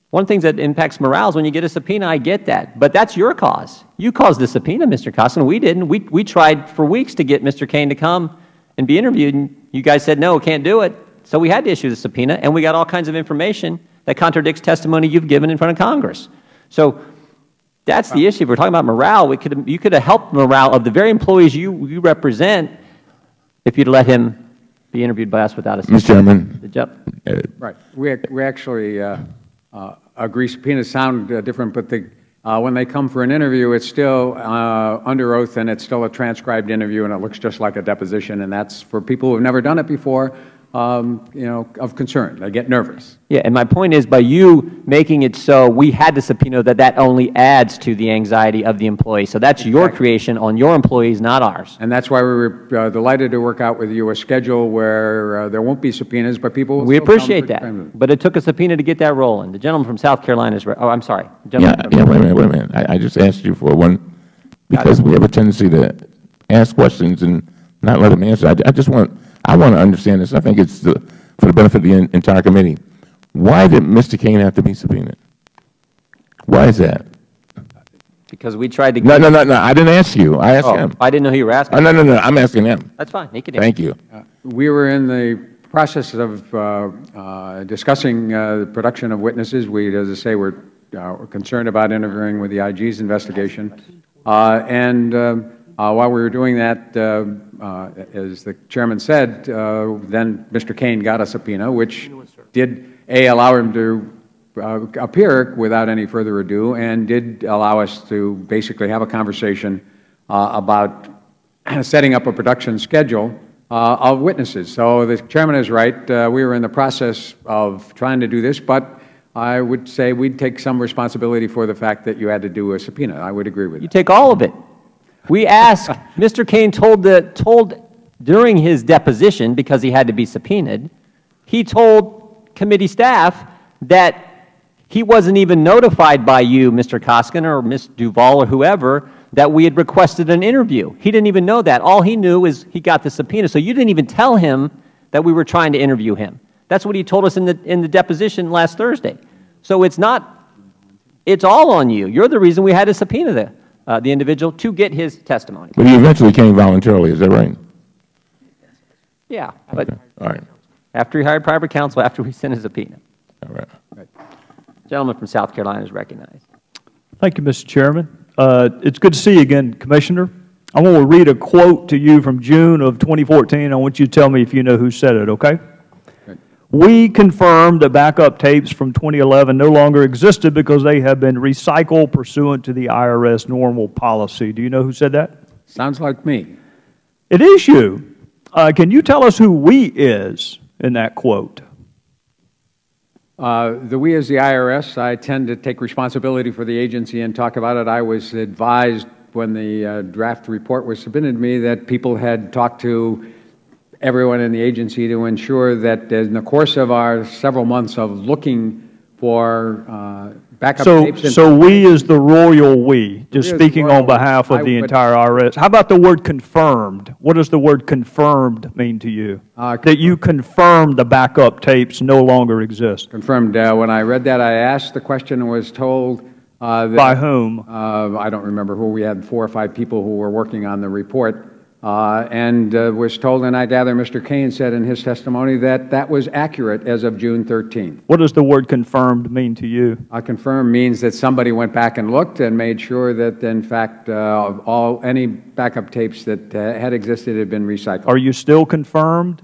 One of the things that impacts morale is when you get a subpoena. I get that. But that's your cause. You caused the subpoena, Mr. Costin. We didn't. We tried for weeks to get Mr. Kane to come and be interviewed, and you guys said, no, can't do it. So we had to issue the subpoena, and we got all kinds of information that contradicts testimony you've given in front of Congress. So that's the issue. If we're talking about morale, you could have helped morale of the very employees you represent if you'd let him be interviewed by us without a subpoena. Mr. Chairman. Right. We actually agree subpoenas sound different, but when they come for an interview, it's still under oath, and it's still a transcribed interview, and it looks just like a deposition, and that's for people who have never done it before, of concern. They get nervous. Yeah, and my point is, by you making it so we had to subpoena that only adds to the anxiety of the employee. So that's your creation on your employees, not ours. And that's why we were delighted to work out with you a schedule where there won't be subpoenas, but people will We appreciate that. But it took a subpoena to get that rolling. The gentleman from South Carolina is, I'm sorry. Yeah, wait a minute. I just asked you for one, because we have a tendency to ask questions and not let them answer. I want to understand this. I think it's for the benefit of the entire committee. Why did Mr. Kane have to be subpoenaed? Why is that? Because we tried to get... No. I didn't ask you. I asked him. I didn't know who you were asking. No. I'm asking him. That's fine. He can answer. Thank you. We were in the process of discussing the production of witnesses. We, as I say, were concerned about interfering with the IG's investigation. While we were doing that, as the Chairman said, then Mr. Kane got a subpoena, which did, A, allow him to appear without any further ado, and did allow us to basically have a conversation about setting up a production schedule of witnesses. So the Chairman is right. We were in the process of trying to do this, but I would say we'd take some responsibility for the fact that you had to do a subpoena. I would agree with that. You take all of it. We asked, Mr. Kane told during his deposition, because he had to be subpoenaed, he told committee staff that he wasn't even notified by you, Mr. Koskin or Ms. Duvall or whoever, that we had requested an interview. He didn't even know that. All he knew is he got the subpoena. So you didn't even tell him that we were trying to interview him. That's what he told us in the deposition last Thursday. So it's all on you. You're the reason we had to subpoena the individual to get his testimony. But he eventually came voluntarily, is that right? Yeah, but all right. After he hired private counsel, after we sent his subpoena. All right. The gentleman from South Carolina is recognized. Thank you, Mr. Chairman. It's good to see you again, Commissioner. I want to read a quote to you from June of 2014. I want you to tell me if you know who said it, okay? We confirmed that backup tapes from 2011 no longer existed because they have been recycled pursuant to the IRS normal policy. Do you know who said that? Sounds like me. It is you. Can you tell us who we is in that quote? The we is the IRS. I tend to take responsibility for the agency and talk about it. I was advised when the draft report was submitted to me that people had talked to everyone in the agency to ensure that in the course of our several months of looking for backup tapes. So we is the royal we, just speaking on behalf of the entire IRS. How about the word confirmed? What does the word confirmed mean to you? That you confirmed the backup tapes no longer exist. Confirmed. When I read that, I asked the question and was told that, by whom? I don't remember who. We had 4 or 5 people who were working on the report. And was told, and I gather Mr. Kane said in his testimony, that that was accurate as of June 13th. What does the word confirmed mean to you? Confirmed means that somebody went back and looked and made sure that, in fact, any backup tapes that had existed had been recycled. Are you still confirmed?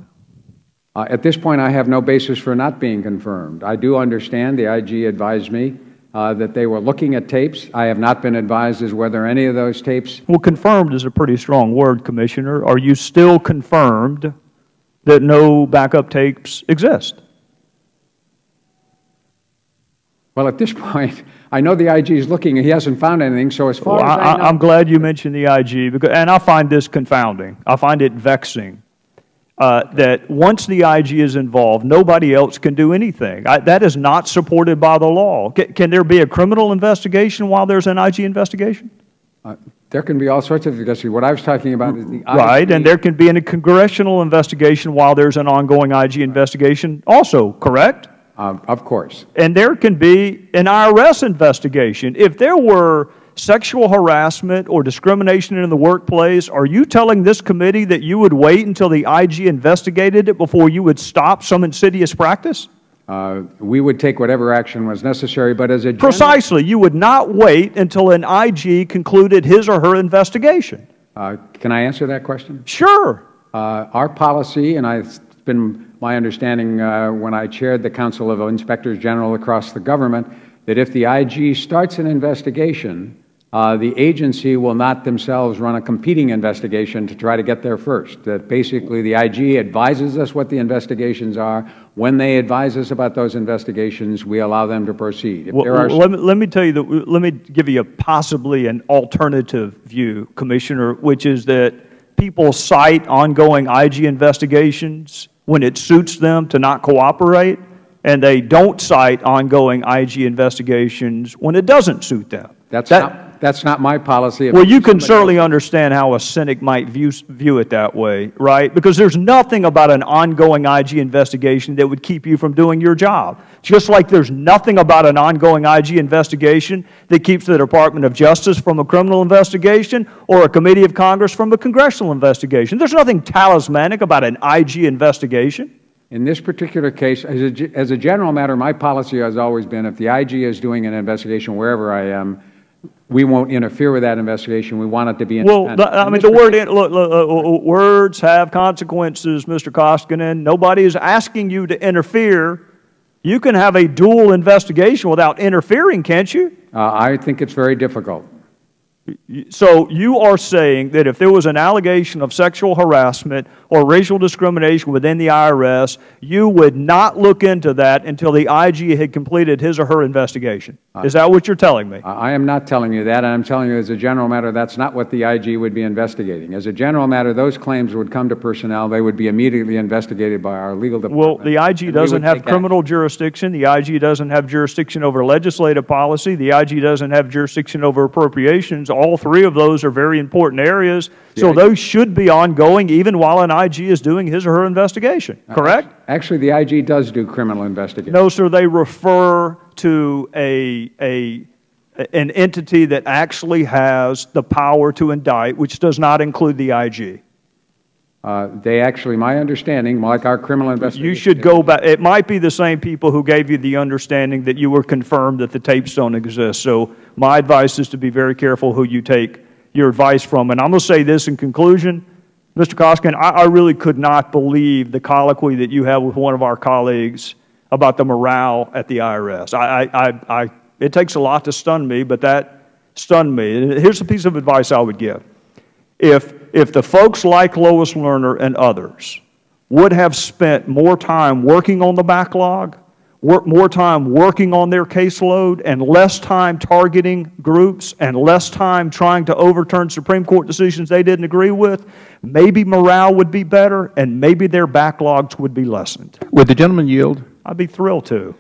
At this point, I have no basis for not being confirmed. I do understand the IG advised me that they were looking at tapes. I have not been advised as whether any of those tapes. Well, confirmed is a pretty strong word, Commissioner. Are you still confirmed that no backup tapes exist? Well, at this point, I know the IG is looking and he hasn't found anything, so as far as I know. I'm glad you mentioned the IG, and I find this confounding. I find it vexing. That once the IG is involved, nobody else can do anything. That is not supported by the law. Can there be a criminal investigation while there's an IG investigation? There can be all sorts of investigations. What I was talking about is the IG. Right, and there can be a congressional investigation while there's an ongoing IG investigation also, correct? Of course. And there can be an IRS investigation. If there were sexual harassment or discrimination in the workplace, are you telling this committee that you would wait until the IG investigated it before you would stop some insidious practice? We would take whatever action was necessary, but as a Precisely. You would not wait until an IG concluded his or her investigation. Can I answer that question? Sure. Our policy, and it's been my understanding when I chaired the Council of Inspectors General across the government, that if the IG starts an investigation, the agency will not themselves run a competing investigation to try to get there first. That basically the IG advises us what the investigations are. When they advise us about those investigations, we allow them to proceed. If there are let me tell you that. Let me give you possibly an alternative view, Commissioner, which is that people cite ongoing IG investigations when it suits them to not cooperate, and they don't cite ongoing IG investigations when it doesn't suit them. That's not my policy. Well, you can certainly understand how a cynic might view it that way, right? Because there's nothing about an ongoing IG investigation that would keep you from doing your job. Just like there's nothing about an ongoing IG investigation that keeps the Department of Justice from a criminal investigation or a committee of Congress from a congressional investigation. There's nothing talismanic about an IG investigation. In this particular case, as a general matter, my policy has always been if the IG is doing an investigation wherever I am, we won't interfere with that investigation. We want it to be independent. Well, I mean, the word, look, words have consequences, Mr. Koskinen. Nobody is asking you to interfere. You can have a dual investigation without interfering, can't you? I think it's very difficult. So you are saying that if there was an allegation of sexual harassment or racial discrimination within the IRS, you would not look into that until the IG had completed his or her investigation. Is that what you're telling me? I am not telling you that, and I'm telling you as a general matter that's not what the IG would be investigating. As a general matter, those claims would come to personnel. They would be immediately investigated by our legal department. Well, the IG doesn't have criminal jurisdiction. The IG doesn't have jurisdiction over legislative policy. The IG doesn't have jurisdiction over appropriations. All three of those are very important areas. So those should be ongoing even while an IG is doing his or her investigation, correct? Actually, the IG does do criminal investigation. No, sir. They refer to an entity that actually has the power to indict, which does not include the IG. They actually, my understanding, like our criminal investigation. You should go back. It might be the same people who gave you the understanding that you were confirmed that the tapes don't exist. So my advice is to be very careful who you take your advice from. And I'm going to say this in conclusion. Mr. Koskinen, I really could not believe the colloquy that you have with one of our colleagues about the morale at the IRS. It takes a lot to stun me, but that stunned me. And here's a piece of advice I would give. If the folks like Lois Lerner and others would have spent more time working on the backlog, more time working on their caseload, and less time targeting groups, and less time trying to overturn Supreme Court decisions they didn't agree with, maybe morale would be better, and maybe their backlogs would be lessened. Would the gentleman yield? I'd be thrilled to.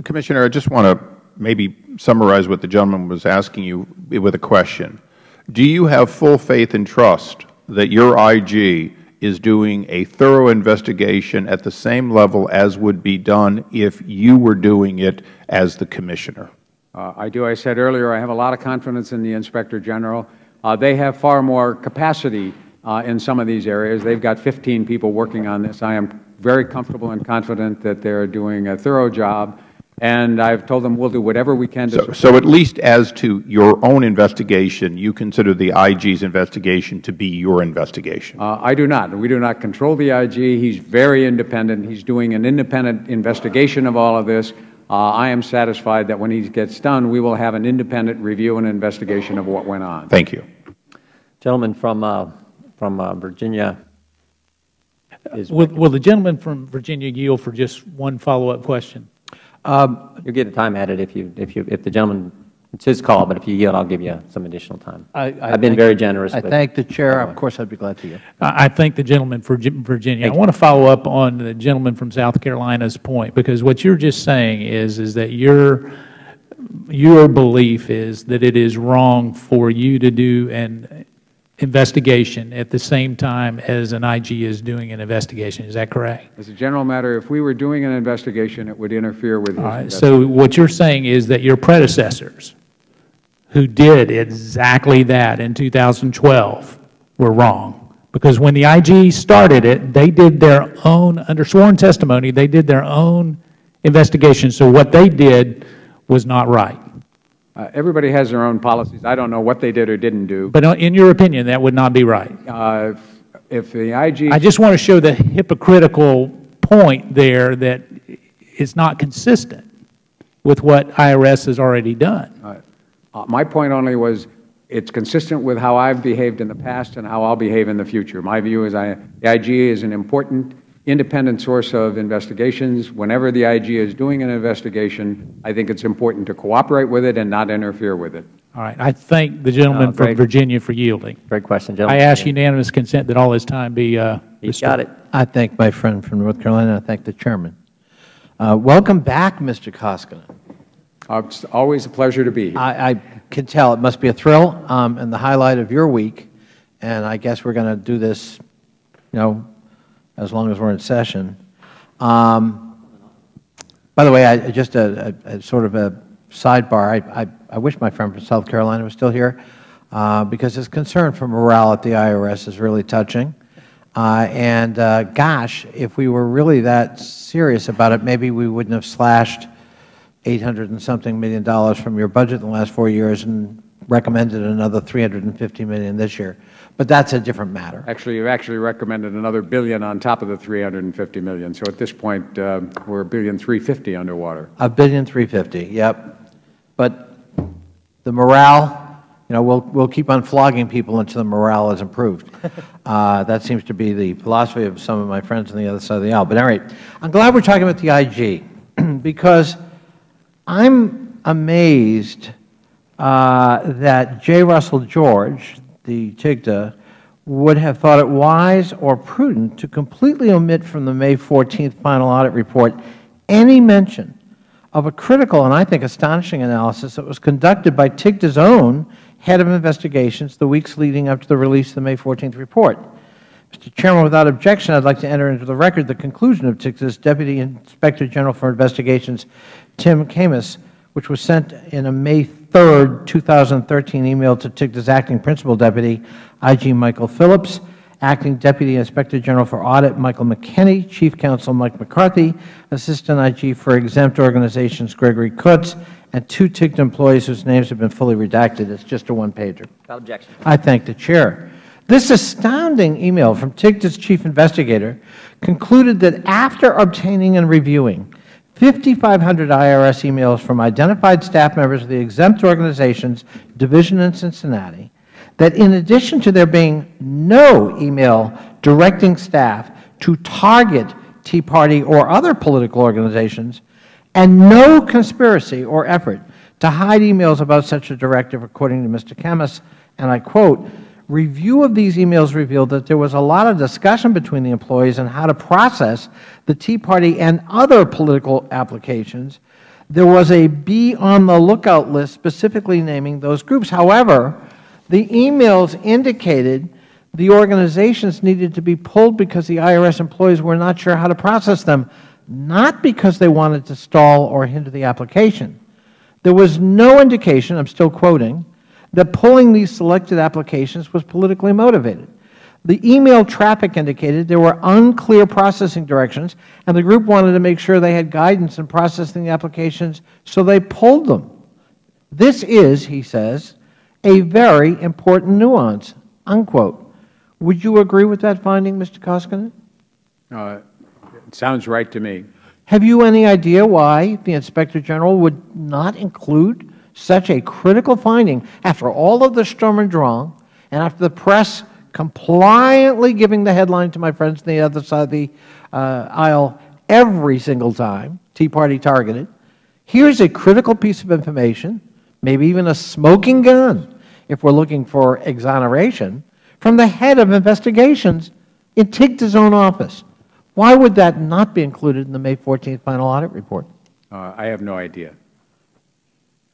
Commissioner, I just want to maybe summarize what the gentleman was asking you with a question. Do you have full faith and trust that your IG is doing a thorough investigation at the same level as would be done if you were doing it as the Commissioner? I do. I said earlier I have a lot of confidence in the Inspector General. They have far more capacity in some of these areas. They've got 15 people working on this. I am very comfortable and confident that they're doing a thorough job. And I've told them we'll do whatever we can to support. So at least as to your own investigation, you consider the IG's investigation to be your investigation? I do not. We do not control the IG. He's very independent. He's doing an independent investigation of all of this. I am satisfied that when he gets done, we will have an independent review and investigation of what went on. Thank you. Gentleman from Virginia. Will the gentleman from Virginia yield for just one follow-up question? You'll get a time added if the gentleman, it's his call, but if you yield, I'll give you some additional time. I've been very generous. I thank the Chair. Of course, I'd be glad to yield. I thank the gentleman from Virginia. I want to follow up on the gentleman from South Carolina's point, because what you're just saying is that you're your belief is that it is wrong for you to do an investigation at the same time as an IG is doing an investigation. Is that correct? As a general matter, if we were doing an investigation, it would interfere with his investigation. So what you're saying is that your predecessors who did exactly that in 2012 were wrong. Because when the IG started it, they did their own, under sworn testimony, they did their own investigation. So what they did was not right. Everybody has their own policies. I don't know what they did or didn't do. But in your opinion, that would not be right. If the IG... I just want to show the hypocritical point there that it's not consistent with what IRS has already done. My point only was it's consistent with how I've behaved in the past and how I'll behave in the future. My view is the IG is an important independent source of investigations. Whenever the IG is doing an investigation, I think it's important to cooperate with it and not interfere with it. All right. I thank the gentleman from Virginia for yielding. Great question, gentleman. I ask unanimous consent that all his time be He's got it. I thank my friend from North Carolina. I thank the Chairman. Welcome back, Mr. Koskinen. It's always a pleasure to be here. I can tell it must be a thrill and the highlight of your week. And I guess we're going to do this, as long as we're in session. By the way, just a sort of a sidebar. I wish my friend from South Carolina was still here because his concern for morale at the IRS is really touching. Gosh, if we were really that serious about it, maybe we wouldn't have slashed $800 and something million from your budget in the last 4 years and recommended another $350 million this year. But that's a different matter. Actually, you've actually recommended another $1 billion on top of the $350 million. So at this point, we're $1.35 billion underwater. $1.35 billion, yep. But the morale, we'll keep on flogging people until the morale is improved. That seems to be the philosophy of some of my friends on the other side of the aisle. But at any rate, I'm glad we're talking about the IG because I'm amazed that J. Russell George, the TIGTA, would have thought it wise or prudent to completely omit from the May 14th final audit report any mention of a critical and I think astonishing analysis that was conducted by TIGTA's own head of investigations the weeks leading up to the release of the May 14th report. Mr. Chairman, without objection, I'd like to enter into the record the conclusion of TIGTA's Deputy Inspector General for Investigations, Tim Camus, which was sent in a May 3rd, 2013 email to TIGTA's Acting Principal Deputy, IG Michael Phillips, Acting Deputy Inspector General for Audit, Michael McKinney, Chief Counsel Mike McCarthy, Assistant IG for Exempt Organizations, Gregory Kutz, and 2 TIGTA employees whose names have been fully redacted. It's just a one-pager. Without objection. I thank the Chair. This astounding email from TIGTA's Chief Investigator concluded that after obtaining and reviewing 5,500 IRS emails from identified staff members of the exempt organizations division in Cincinnati, that in addition to there being no email directing staff to target Tea Party or other political organizations, and no conspiracy or effort to hide emails about such a directive, according to Mr. Camus, and I quote, review of these emails revealed that there was a lot of discussion between the employees on how to process the Tea Party and other political applications. There was a be on the lookout list specifically naming those groups. However, the emails indicated the organizations needed to be pulled because the IRS employees were not sure how to process them, not because they wanted to stall or hinder the application. There was no indication, I'm still quoting, that pulling these selected applications was politically motivated. The email traffic indicated there were unclear processing directions, and the group wanted to make sure they had guidance in processing the applications, so they pulled them. This is, he says, a very important nuance, unquote. Would you agree with that finding, Mr. Koskinen? It sounds right to me. Have you any idea why the Inspector General would not include such a critical finding after all of the Sturm und Drang and after the press compliantly giving the headline to my friends on the other side of the aisle every single time, Tea Party targeted? Here's a critical piece of information, maybe even a smoking gun, if we're looking for exoneration, from the head of investigations in TIGTA's own office. Why would that not be included in the May 14th final audit report? I have no idea.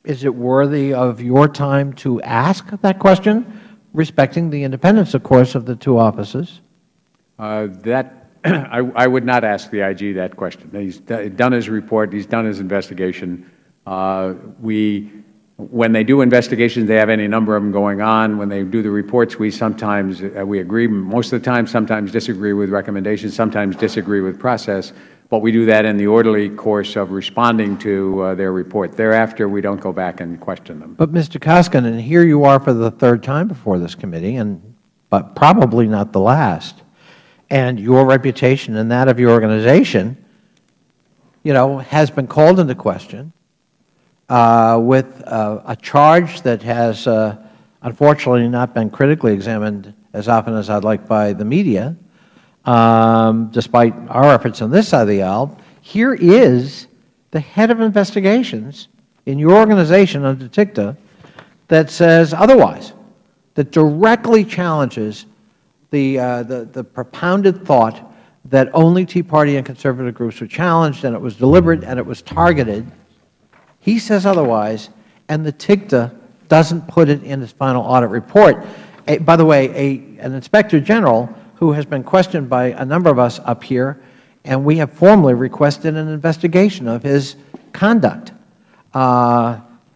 is it worthy of your time to ask that question, respecting the independence, of course, of the two offices? I would not ask the IG that question. He's done his report. He's done his investigation. When they do investigations, they have any number of them going on. When they do the reports, we sometimes we agree most of the time, sometimes disagree with recommendations, sometimes disagree with process. But we do that in the orderly course of responding to their report. Thereafter, we don't go back and question them. But, Mr. Koskinen, here you are for the third time before this committee, but probably not the last. And your reputation and that of your organization, has been called into question with a charge that has unfortunately not been critically examined as often as I'd like by the media, despite our efforts on this side of the aisle. Here is the head of investigations in your organization under TICTA that says otherwise, that directly challenges the propounded thought that only Tea Party and conservative groups were challenged, and it was deliberate and it was targeted. He says otherwise, and the TICTA doesn't put it in his final audit report. By the way, an Inspector General who has been questioned by a number of us up here, and we have formally requested an investigation of his conduct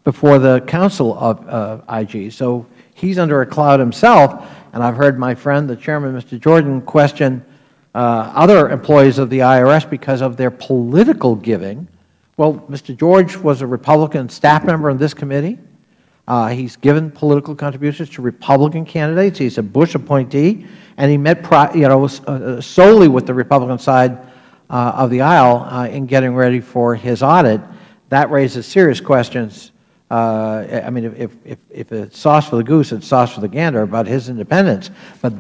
before the Council of IG. So he's under a cloud himself, and I've heard my friend, the Chairman, Mr. Jordan, question other employees of the IRS because of their political giving. Well, Mr. George was a Republican staff member in this committee. He's given political contributions to Republican candidates. He's a Bush appointee, and he met solely with the Republican side of the aisle in getting ready for his audit. That raises serious questions. I mean, if it's sauce for the goose, it's sauce for the gander about his independence. But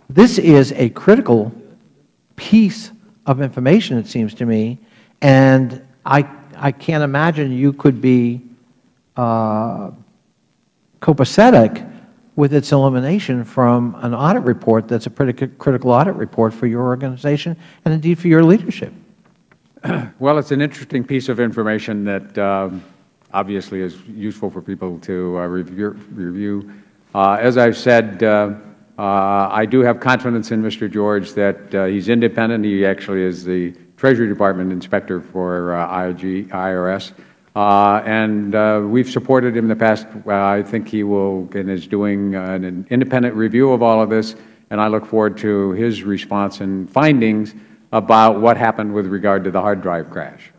this is a critical piece of information, it seems to me, and I can't imagine you could be copacetic with its elimination from an audit report that's a pretty critical audit report for your organization and indeed for your leadership. Well, it's an interesting piece of information that obviously is useful for people to review. As I've said, I do have confidence in Mr. George that he's independent. He actually is the Treasury Department inspector for IRS. And we've supported him in the past. I think he will and is doing an independent review of all of this, and I look forward to his response and findings about what happened with regard to the hard drive crash.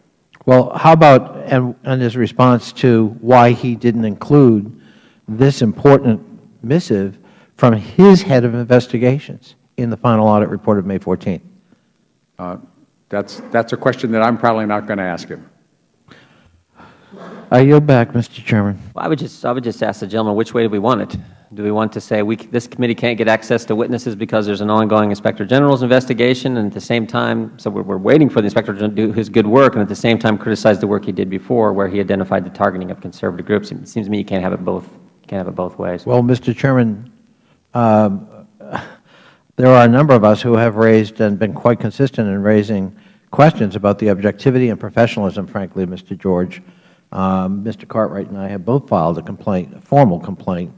Well, how about and his response to why he didn't include this important missive from his head of investigations in the final audit report of May 14th? That's a question that I'm probably not going to ask him. I yield back, Mr. Chairman. Well, I would just ask the gentleman, which way do we want it? Do we want to say this committee can't get access to witnesses because there's an ongoing Inspector General's investigation, and at the same time, so we're waiting for the Inspector General to do his good work, and at the same time criticize the work he did before, where he identified the targeting of conservative groups? It seems to me you can't have it both. You can't have it both ways. Well, Mr. Chairman, there are a number of us who have raised and been quite consistent in raising questions about the objectivity and professionalism, frankly, of Mr. George. Mr. Cartwright and I have both filed a complaint, a formal complaint,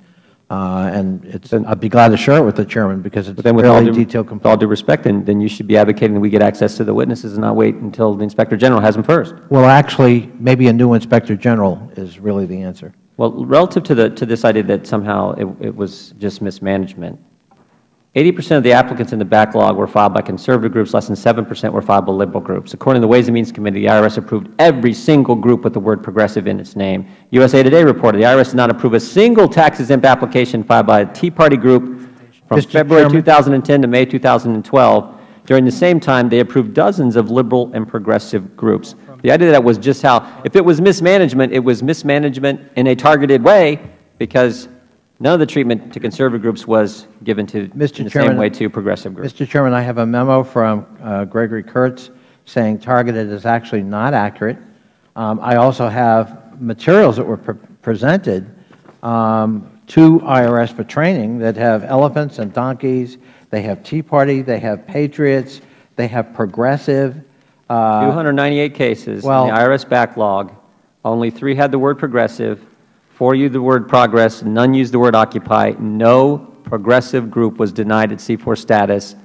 and I'd be glad to share it with the Chairman because it's a fairly detailed complaint. With all due respect, then you should be advocating that we get access to the witnesses and not wait until the Inspector General has them first. Well, actually, maybe a new Inspector General is really the answer. Well, relative to this idea that somehow it was just mismanagement, 80% of the applicants in the backlog were filed by conservative groups. Less than 7% were filed by liberal groups. According to the Ways and Means Committee, the IRS approved every single group with the word progressive in its name. USA Today reported the IRS did not approve a single tax-exempt application filed by a Tea Party group from February 2010 to May 2012. During the same time, they approved dozens of liberal and progressive groups. The idea that was just how, if it was mismanagement, it was mismanagement in a targeted way because none of the treatment to conservative groups was given to in the same way to progressive groups. Mr. Chairman, I have a memo from Gregory Kurtz saying targeted is actually not accurate. I also have materials that were presented to IRS for training that have elephants and donkeys. They have Tea Party. They have Patriots. They have progressive. 298 cases in the IRS backlog only 3 had the word progressive, 4 used the word progress, none used the word occupy. No progressive group was denied its C4 status.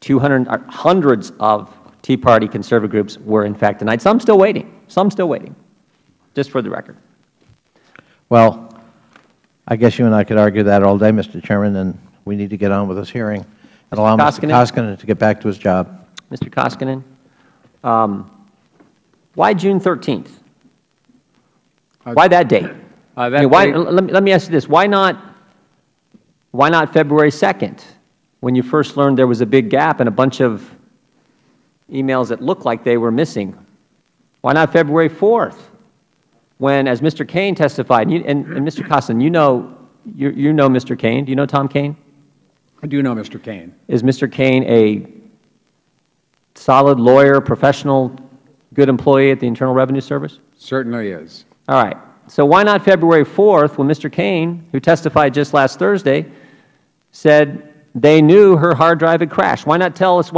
Hundreds of Tea Party conservative groups were, in fact, denied. Some still waiting. Some still waiting, just for the record. Well, I guess you and I could argue that all day, Mr. Chairman, and we need to get on with this hearing and allow Mr. Koskinen to get back to his job. Mr. Koskinen, why June 13th? Why that date? Let me ask you this. Why not February 2nd, when you first learned there was a big gap and a bunch of emails that looked like they were missing? Why not February 4th, when, as Mr. Kane testified, and Mr. Koskinen, you know Mr. Kane. Do you know Tom Kane? I do know Mr. Kane. Is Mr. Kane a solid lawyer, professional, good employee at the Internal Revenue Service? Certainly is. All right. So why not February 4th, when Mr. Kane, who testified just last Thursday, said they knew her hard drive had crashed? Why not tell us,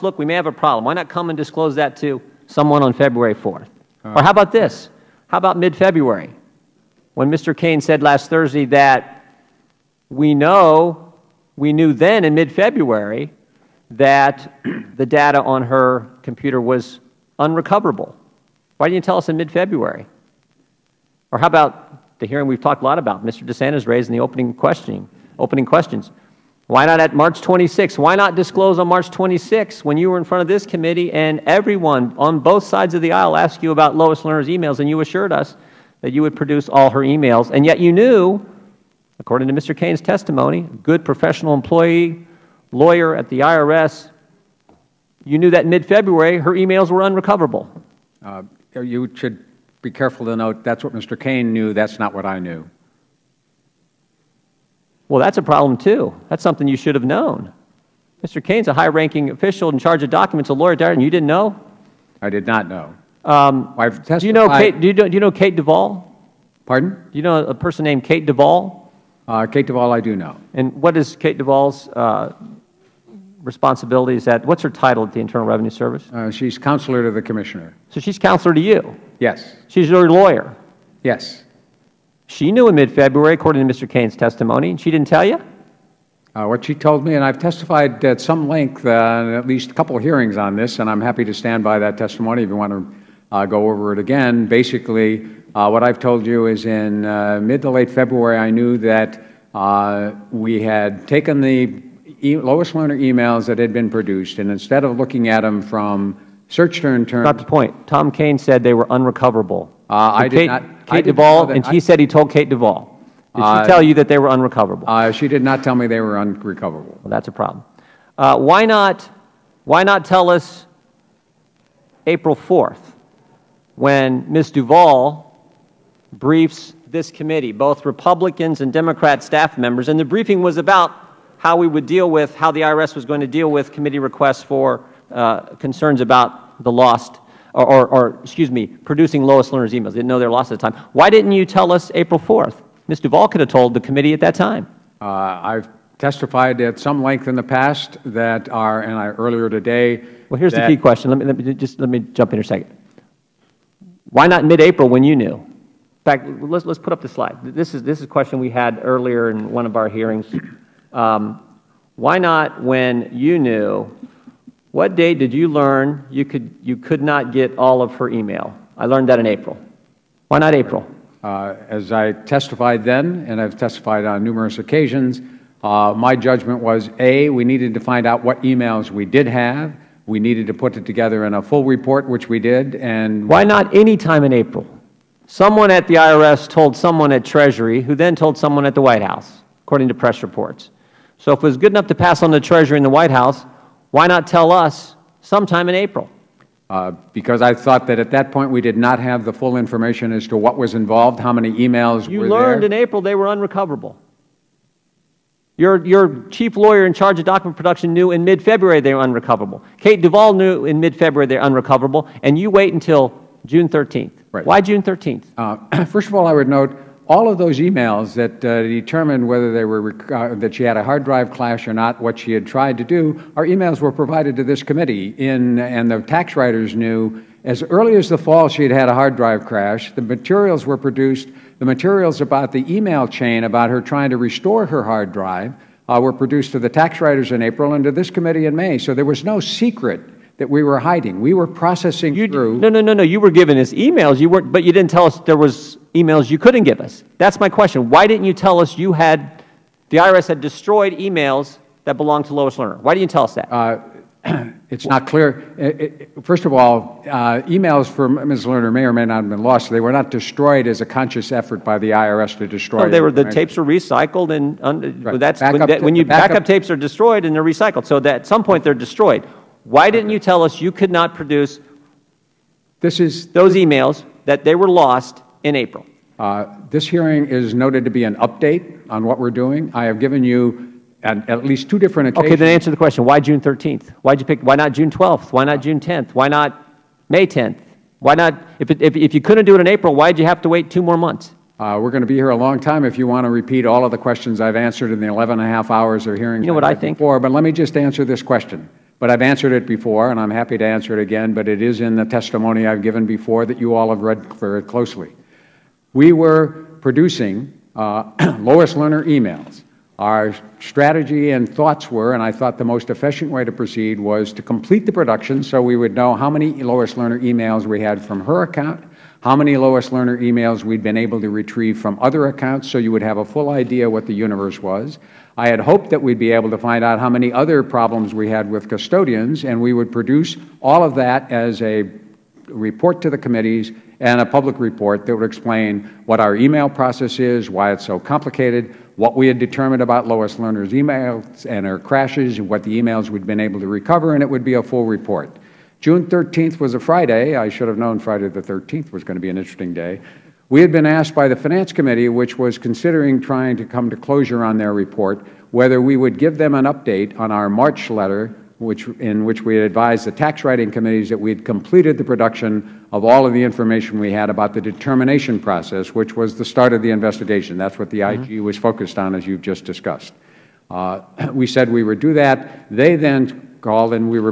look, we may have a problem? Why not come and disclose that to someone on February 4th? Or how about this? How about mid-February, when Mr. Kane said last Thursday that we knew then in mid-February that the data on her computer was unrecoverable? Why didn't you tell us in mid-February? Or how about the hearing we've talked a lot about, Mr. DeSantis raised in the opening questions? Why not at March 26th? Why not disclose on March 26th when you were in front of this committee and everyone on both sides of the aisle asked you about Lois Lerner's emails, and you assured us that you would produce all her emails, and yet you knew, according to Mr. Kane's testimony, good professional employee, lawyer at the IRS, you knew that in mid-February her emails were unrecoverable. You should be careful to note that's what Mr. Kane knew. That's not what I knew. Well, that's a problem, too. That's something you should have known. Mr. Kane's a high-ranking official in charge of documents, a lawyer, and you didn't know? I did not know. Do you know Kate Duvall? Pardon? Do you know a person named Kate Duvall? Kate Duvall, I do know. And what is Kate Duvall's responsibilities what's her title at the Internal Revenue Service? She's counselor to the Commissioner. So she's counselor to you? Yes. She's your lawyer? Yes. She knew in mid-February, according to Mr. Kane's testimony, and she didn't tell you? What she told me, and I've testified at some length in at least a couple of hearings on this, and I'm happy to stand by that testimony if you want to go over it again. Basically, what I've told you is in mid to late February, I knew that we had taken the Lois Lerner emails that had been produced, and instead of looking at them from search terms... Not the point. Tom Kane said they were unrecoverable. I did not... Kate Duvall, and he said he told Kate Duvall. Did she tell you that they were unrecoverable? She did not tell me they were unrecoverable. Well, that's a problem. Why not tell us April 4th, when Ms. Duvall briefs this committee, both Republicans and Democrat staff members, and the briefing was about how we would deal with, how the IRS was going to deal with committee requests for concerns about the lost, excuse me, producing Lois Lerner's emails. Didn't know they were lost at the time. Why didn't you tell us April 4th? Ms. Duvall could have told the committee at that time. I've testified at some length in the past and earlier today. Well, here's the key question. Let me jump in here a second. Why not mid-April when you knew? In fact, let's put up the slide. This is a question we had earlier in one of our hearings. Why not when you knew? What date did you learn you could not get all of her email? I learned that in April. Why not April? As I testified then, and I've testified on numerous occasions, my judgment was, A, we needed to find out what emails we did have. We needed to put it together in a full report, which we did. And why not any time in April? Someone at the IRS told someone at Treasury, who then told someone at the White House, according to press reports. So if it was good enough to pass on the Treasury and the White House, why not tell us sometime in April? Because I thought that at that point we did not have the full information as to what was involved, how many emails were there. You learned in April they were unrecoverable. Your chief lawyer in charge of document production knew in mid-February they were unrecoverable. Kate Duvall knew in mid-February they were unrecoverable, and you wait until June 13th. Right. Why June 13th? First of all, I would note all of those emails that determined whether they were that she had a hard drive clash or not, what she had tried to do, our emails were provided to this committee, and the tax writers knew As early as the fall, she had had a hard drive crash. The materials were produced. The materials about the email chain about her trying to restore her hard drive were produced to the tax writers in April and to this committee in May. So there was no secret that we were hiding. We were processing through. No. You were giving us emails, but you didn't tell us there was emails you couldn't give us. That's my question. Why didn't you tell us the IRS had destroyed emails that belonged to Lois Lerner? Why didn't you tell us that? It's not clear. First of all, emails for Ms. Lerner may or may not have been lost. They were not destroyed as a conscious effort by the IRS to destroy. No, the tapes were recycled, and when backup tapes are destroyed and they're recycled, so that at some point they're destroyed. Why didn't you tell us you could not produce those emails, that they were lost in April? This hearing is noted to be an update on what we're doing. I have given you at least 2 different occasions. Okay, then answer the question. Why June 13th? Why not June 12th? Why not June 10th? Why not May 10th? Why not, if you couldn't do it in April, why did you have to wait 2 more months? We're going to be here a long time if you want to repeat all of the questions I've answered in the 11.5 hours of hearings. You know what I think? Before, but let me just answer this question. But I've answered it before, and I'm happy to answer it again, but it is in the testimony I've given before that you all have read very closely. We were producing Lois Lerner emails. Our strategy and thoughts were, and I thought the most efficient way to proceed was to complete the production so we would know how many Lois Lerner emails we had from her account, how many Lois Lerner emails we'd been able to retrieve from other accounts so you would have a full idea what the universe was. I had hoped that we'd be able to find out how many other problems we had with custodians, and we would produce all of that as a report to the committees and a public report that would explain what our email process is, why it's so complicated, what we had determined about Lois Lerner's emails and her crashes, and what the emails we'd been able to recover, and it would be a full report. June 13th was a Friday. I should have known Friday the 13th was going to be an interesting day. We had been asked by the Finance Committee, which was considering trying to come to closure on their report, whether we would give them an update on our March letter, in which we had advised the tax writing committees that we had completed the production of all of the information we had about the determination process, which was the start of the investigation. That's what the IG was focused on, as you've just discussed. We said we would do that. They then called, and we were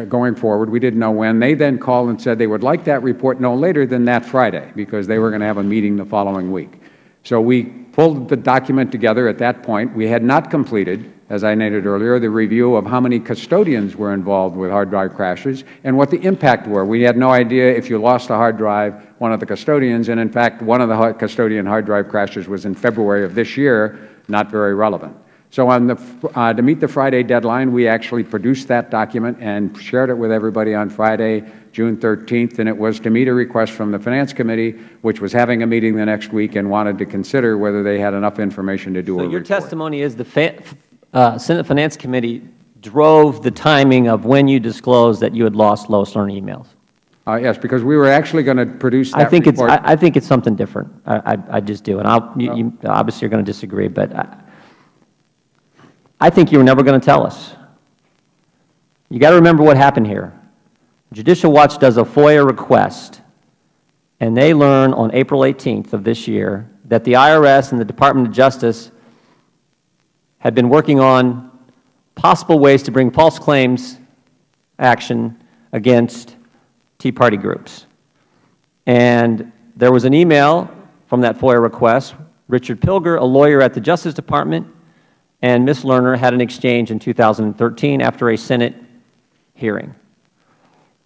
going forward. We didn't know when. They then called and said they would like that report no later than that Friday, because they were going to have a meeting the following week. So we pulled the document together at that point. We had not completed, as I noted earlier, the review of how many custodians were involved with hard drive crashes and what the impact were. We had no idea if you lost a hard drive, one of the custodians, and in fact, one of the custodian hard drive crashes was in February of this year, not very relevant. So to meet the Friday deadline, we actually produced that document and shared it with everybody on Friday, June 13th, and it was to meet a request from the Finance Committee, which was having a meeting the next week and wanted to consider whether they had enough information to do a report. So your testimony is the Senate Finance Committee drove the timing of when you disclosed that you had lost Lois Lerner emails. Yes, because we were actually going to produce that report. I think it's something different. I just do. And you obviously are going to disagree, but I think you were never going to tell us. You got to remember what happened here. Judicial Watch does a FOIA request, and they learn on April 18th of this year that the IRS and the Department of Justice had been working on possible ways to bring false claims action against Tea Party groups. And there was an email from that FOIA request. Richard Pilger, a lawyer at the Justice Department, and Ms. Lerner had an exchange in 2013 after a Senate hearing.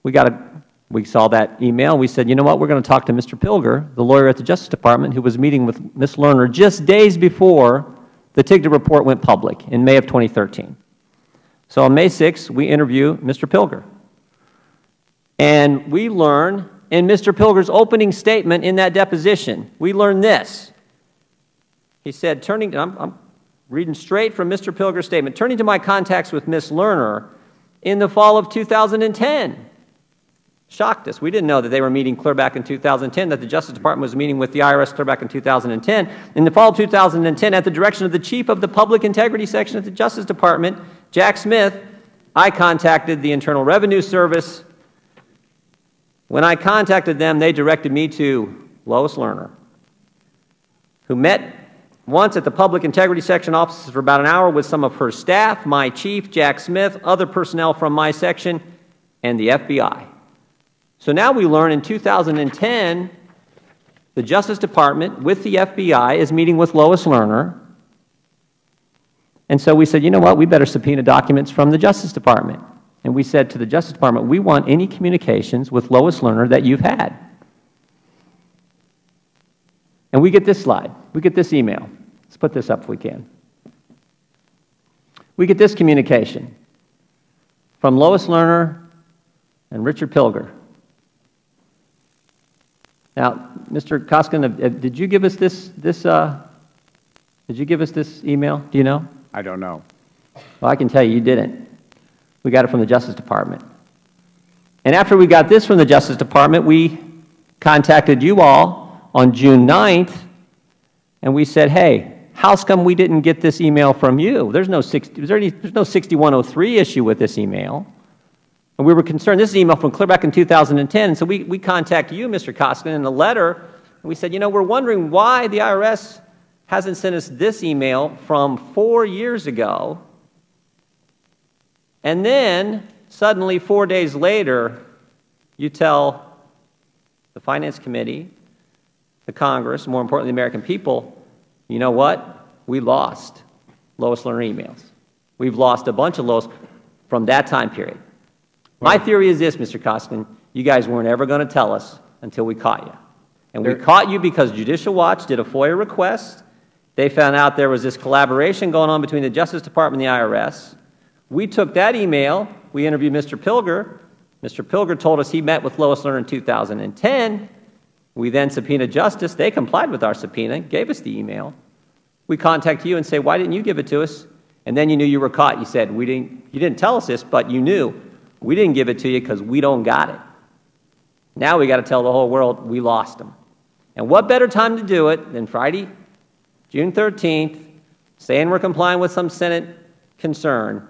We saw that email. We said, you know what, we're going to talk to Mr. Pilger, the lawyer at the Justice Department, who was meeting with Ms. Lerner just days before the TIGTA report went public in May of 2013. So on May 6th, we interview Mr. Pilger. And we learn in Mr. Pilger's opening statement in that deposition, we learn this. He said, I'm reading straight from Mr. Pilger's statement, turning to my contacts with Ms. Lerner in the fall of 2010. Shocked us. We didn't know that they were meeting clear back in 2010, that the Justice Department was meeting with the IRS clear back in 2010. In the fall of 2010, at the direction of the Chief of the Public Integrity Section at the Justice Department, Jack Smith, I contacted the Internal Revenue Service. When I contacted them, they directed me to Lois Lerner, who met once at the Public Integrity Section offices for about an hour with some of her staff, my chief, Jack Smith, other personnel from my section, and the FBI. So now we learn in 2010, the Justice Department with the FBI is meeting with Lois Lerner. And so we said, you know what, we better subpoena documents from the Justice Department. And we said to the Justice Department, we want any communications with Lois Lerner that you've had. And we get this slide. We get this email. Let's put this up if we can. We get this communication from Lois Lerner and Richard Pilger. Now, Mr. Koskinen, did you give us this email? Do you know? I don't know. Well, I can tell you didn't. We got it from the Justice Department. And after we got this from the Justice Department, we contacted you all on June 9th, and we said, hey, how come we didn't get this email from you? There's no 6103 issue with this email. And we were concerned. This is an email from clear back in 2010. And so we contacted you, Mr. Koskinen, in a letter, and we said, you know, we're wondering why the IRS hasn't sent us this email from 4 years ago. And then, suddenly, 4 days later, you tell the Finance Committee, the Congress, more importantly, the American people, you know what? We lost Lois Lerner emails. We've lost a bunch of Lois from that time period. My theory is this, Mr. Koskinen, you guys weren't ever going to tell us until we caught you. And we caught you because Judicial Watch did a FOIA request. They found out there was this collaboration going on between the Justice Department and the IRS. We took that email. We interviewed Mr. Pilger. Mr. Pilger told us he met with Lois Lerner in 2010. We then subpoenaed Justice. They complied with our subpoena, gave us the email. We contact you and say, why didn't you give it to us? And then you knew you were caught. You said, you didn't tell us this, but you knew. We didn't give it to you because we don't got it. Now we got to tell the whole world we lost them. And what better time to do it than Friday, June 13th, saying we're complying with some Senate concern,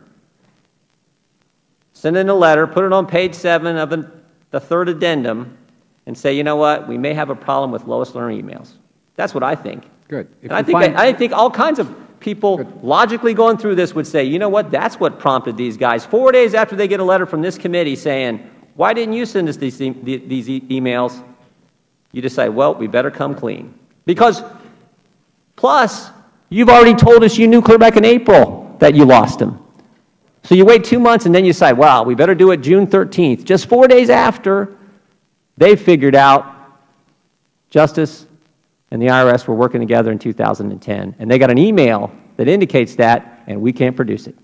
send in a letter, put it on page 7 of the third addendum, and say, you know what, we may have a problem with Lois Lerner emails. That's what I think. Good. And I think all kinds of people logically going through this would say, you know what, that's what prompted these guys. 4 days after they get a letter from this committee saying, why didn't you send us these emails? You decide, well, we better come clean. Because, plus, you've already told us you knew clear back in April that you lost them. So you wait 2 months and then you decide, wow, we better do it June 13th. Just 4 days after, they figured out Justice and the IRS were working together in 2010. And they got an email that indicates that, and we can't produce it.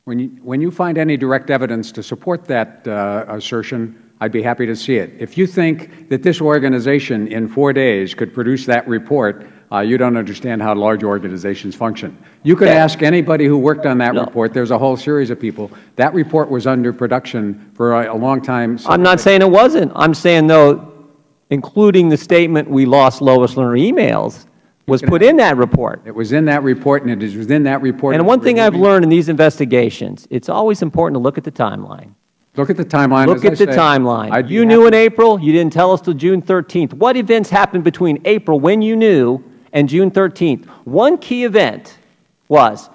When you find any direct evidence to support that assertion, I'd be happy to see it. If you think that this organization in 4 days could produce that report, you don't understand how large organizations function. You could ask anybody who worked on that report. There's a whole series of people. That report was under production for a long time. I'm not saying it wasn't. I'm saying, though, including the statement we lost Lois Lerner emails was put in that report. It was in that report, and it is within that report. And one thing I've learned in these investigations, it's always important to look at the timeline. Look at the timeline. Look at the timeline. You knew in April. You didn't tell us till June 13th. What events happened between April, when you knew, and June 13th? One key event was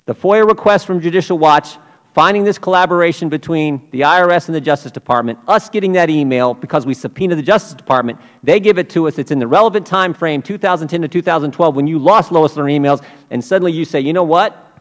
the FOIA request from Judicial Watch finding this collaboration between the IRS and the Justice Department, us getting that email because we subpoenaed the Justice Department. They give it to us. It's in the relevant time frame, 2010 to 2012, when you lost Lois Lerner emails, and suddenly you say, you know what?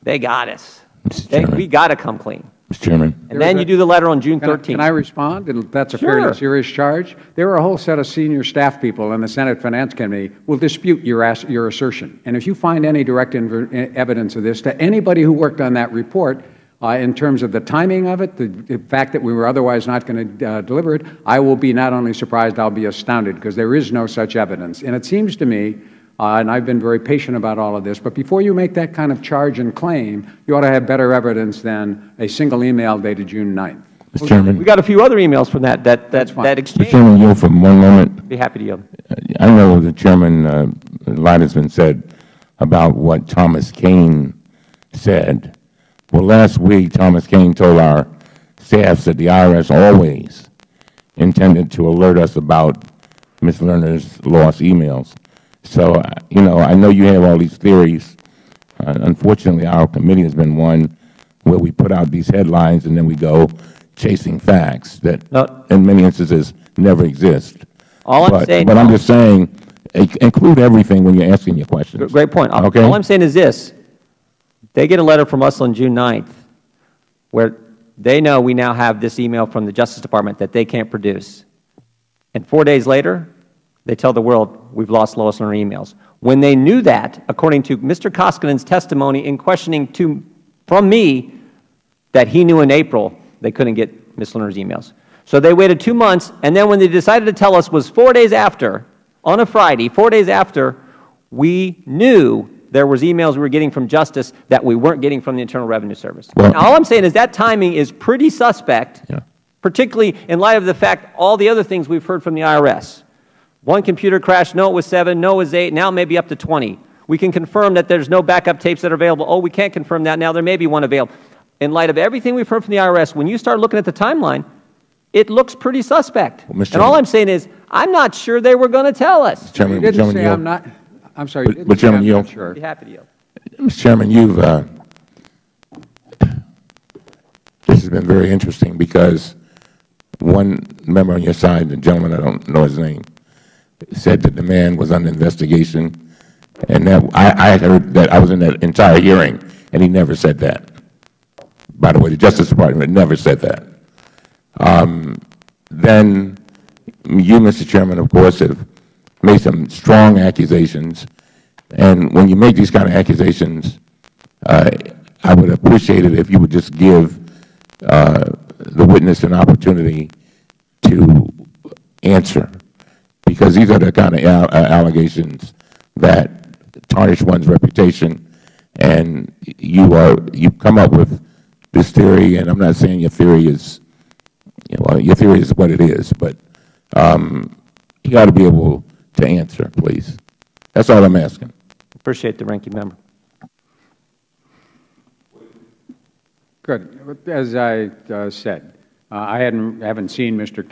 They got us. We got to come clean. Mr. Chairman. And then you do the letter on June 13th. Can I respond? That's a fairly serious charge. There are a whole set of senior staff people in the Senate Finance Committee who will dispute your assertion. And if you find any direct evidence of this to anybody who worked on that report, in terms of the timing of it, the fact that we were otherwise not going to deliver it, I will be not only surprised, I'll be astounded, because there is no such evidence. And it seems to me, and I've been very patient about all of this, but before you make that kind of charge and claim, you ought to have better evidence than a single email dated June 9th. Mr. Chairman. We got a few other emails from that exchange. Mr. Chairman, yield for 1 moment. Be happy to yield. I know the Chairman, a lot has been said about what Thomas Kean said. Well, last week, Thomas Kean told our staffs that the IRS always intended to alert us about Ms. Lerner's lost emails. So, you know, I know you have all these theories. Unfortunately, our committee has been one where we put out these headlines and then we go chasing facts that, No. in many instances, never exist. All I'm saying, but I'm just saying, include everything when you're asking your questions. great point. Okay? All I'm saying is this. They get a letter from us on June 9th where they know we now have this email from the Justice Department that they can't produce. And 4 days later, they tell the world, we've lost Lois Lerner emails. When they knew that, according to Mr. Koskinen's testimony in questioning from me, that he knew in April they couldn't get Ms. Lerner's emails. So they waited 2 months, and then when they decided to tell us was 4 days after, on a Friday, 4 days after, we knew there was emails we were getting from Justice that we weren't getting from the Internal Revenue Service. Well, now, all I'm saying is that timing is pretty suspect, particularly in light of the fact all the other things we've heard from the IRS. One computer crashed, no, it was 7, no, it was 8, now it may be up to 20. We can confirm that there's no backup tapes that are available. Oh, we can't confirm that now. There may be one available. In light of everything we've heard from the IRS, when you start looking at the timeline, it looks pretty suspect. Well, and all I'm saying is, I'm not sure they were going to tell us. You didn't say I'm not. I'm sorry. You didn't say I'm not sure. I'd be happy to yield. Mr. Chairman, this has been very interesting because one member on your side, the gentleman, I don't know his name, said that the man was under investigation, and that I had heard that I was in that entire hearing, and he never said that. By the way, the Justice Department never said that. Then you, Mr. Chairman, of course, have made some strong accusations, and when you make these kind of accusations, I would appreciate it if you would just give the witness an opportunity to answer, because these are the kind of allegations that tarnish one's reputation, and you've come up with this theory, and I'm not saying your theory is, well, your theory is what it is, but you ought to be able to answer, please. That's all I'm asking. Appreciate the ranking member. Good. As I said, I haven't seen Mr. King.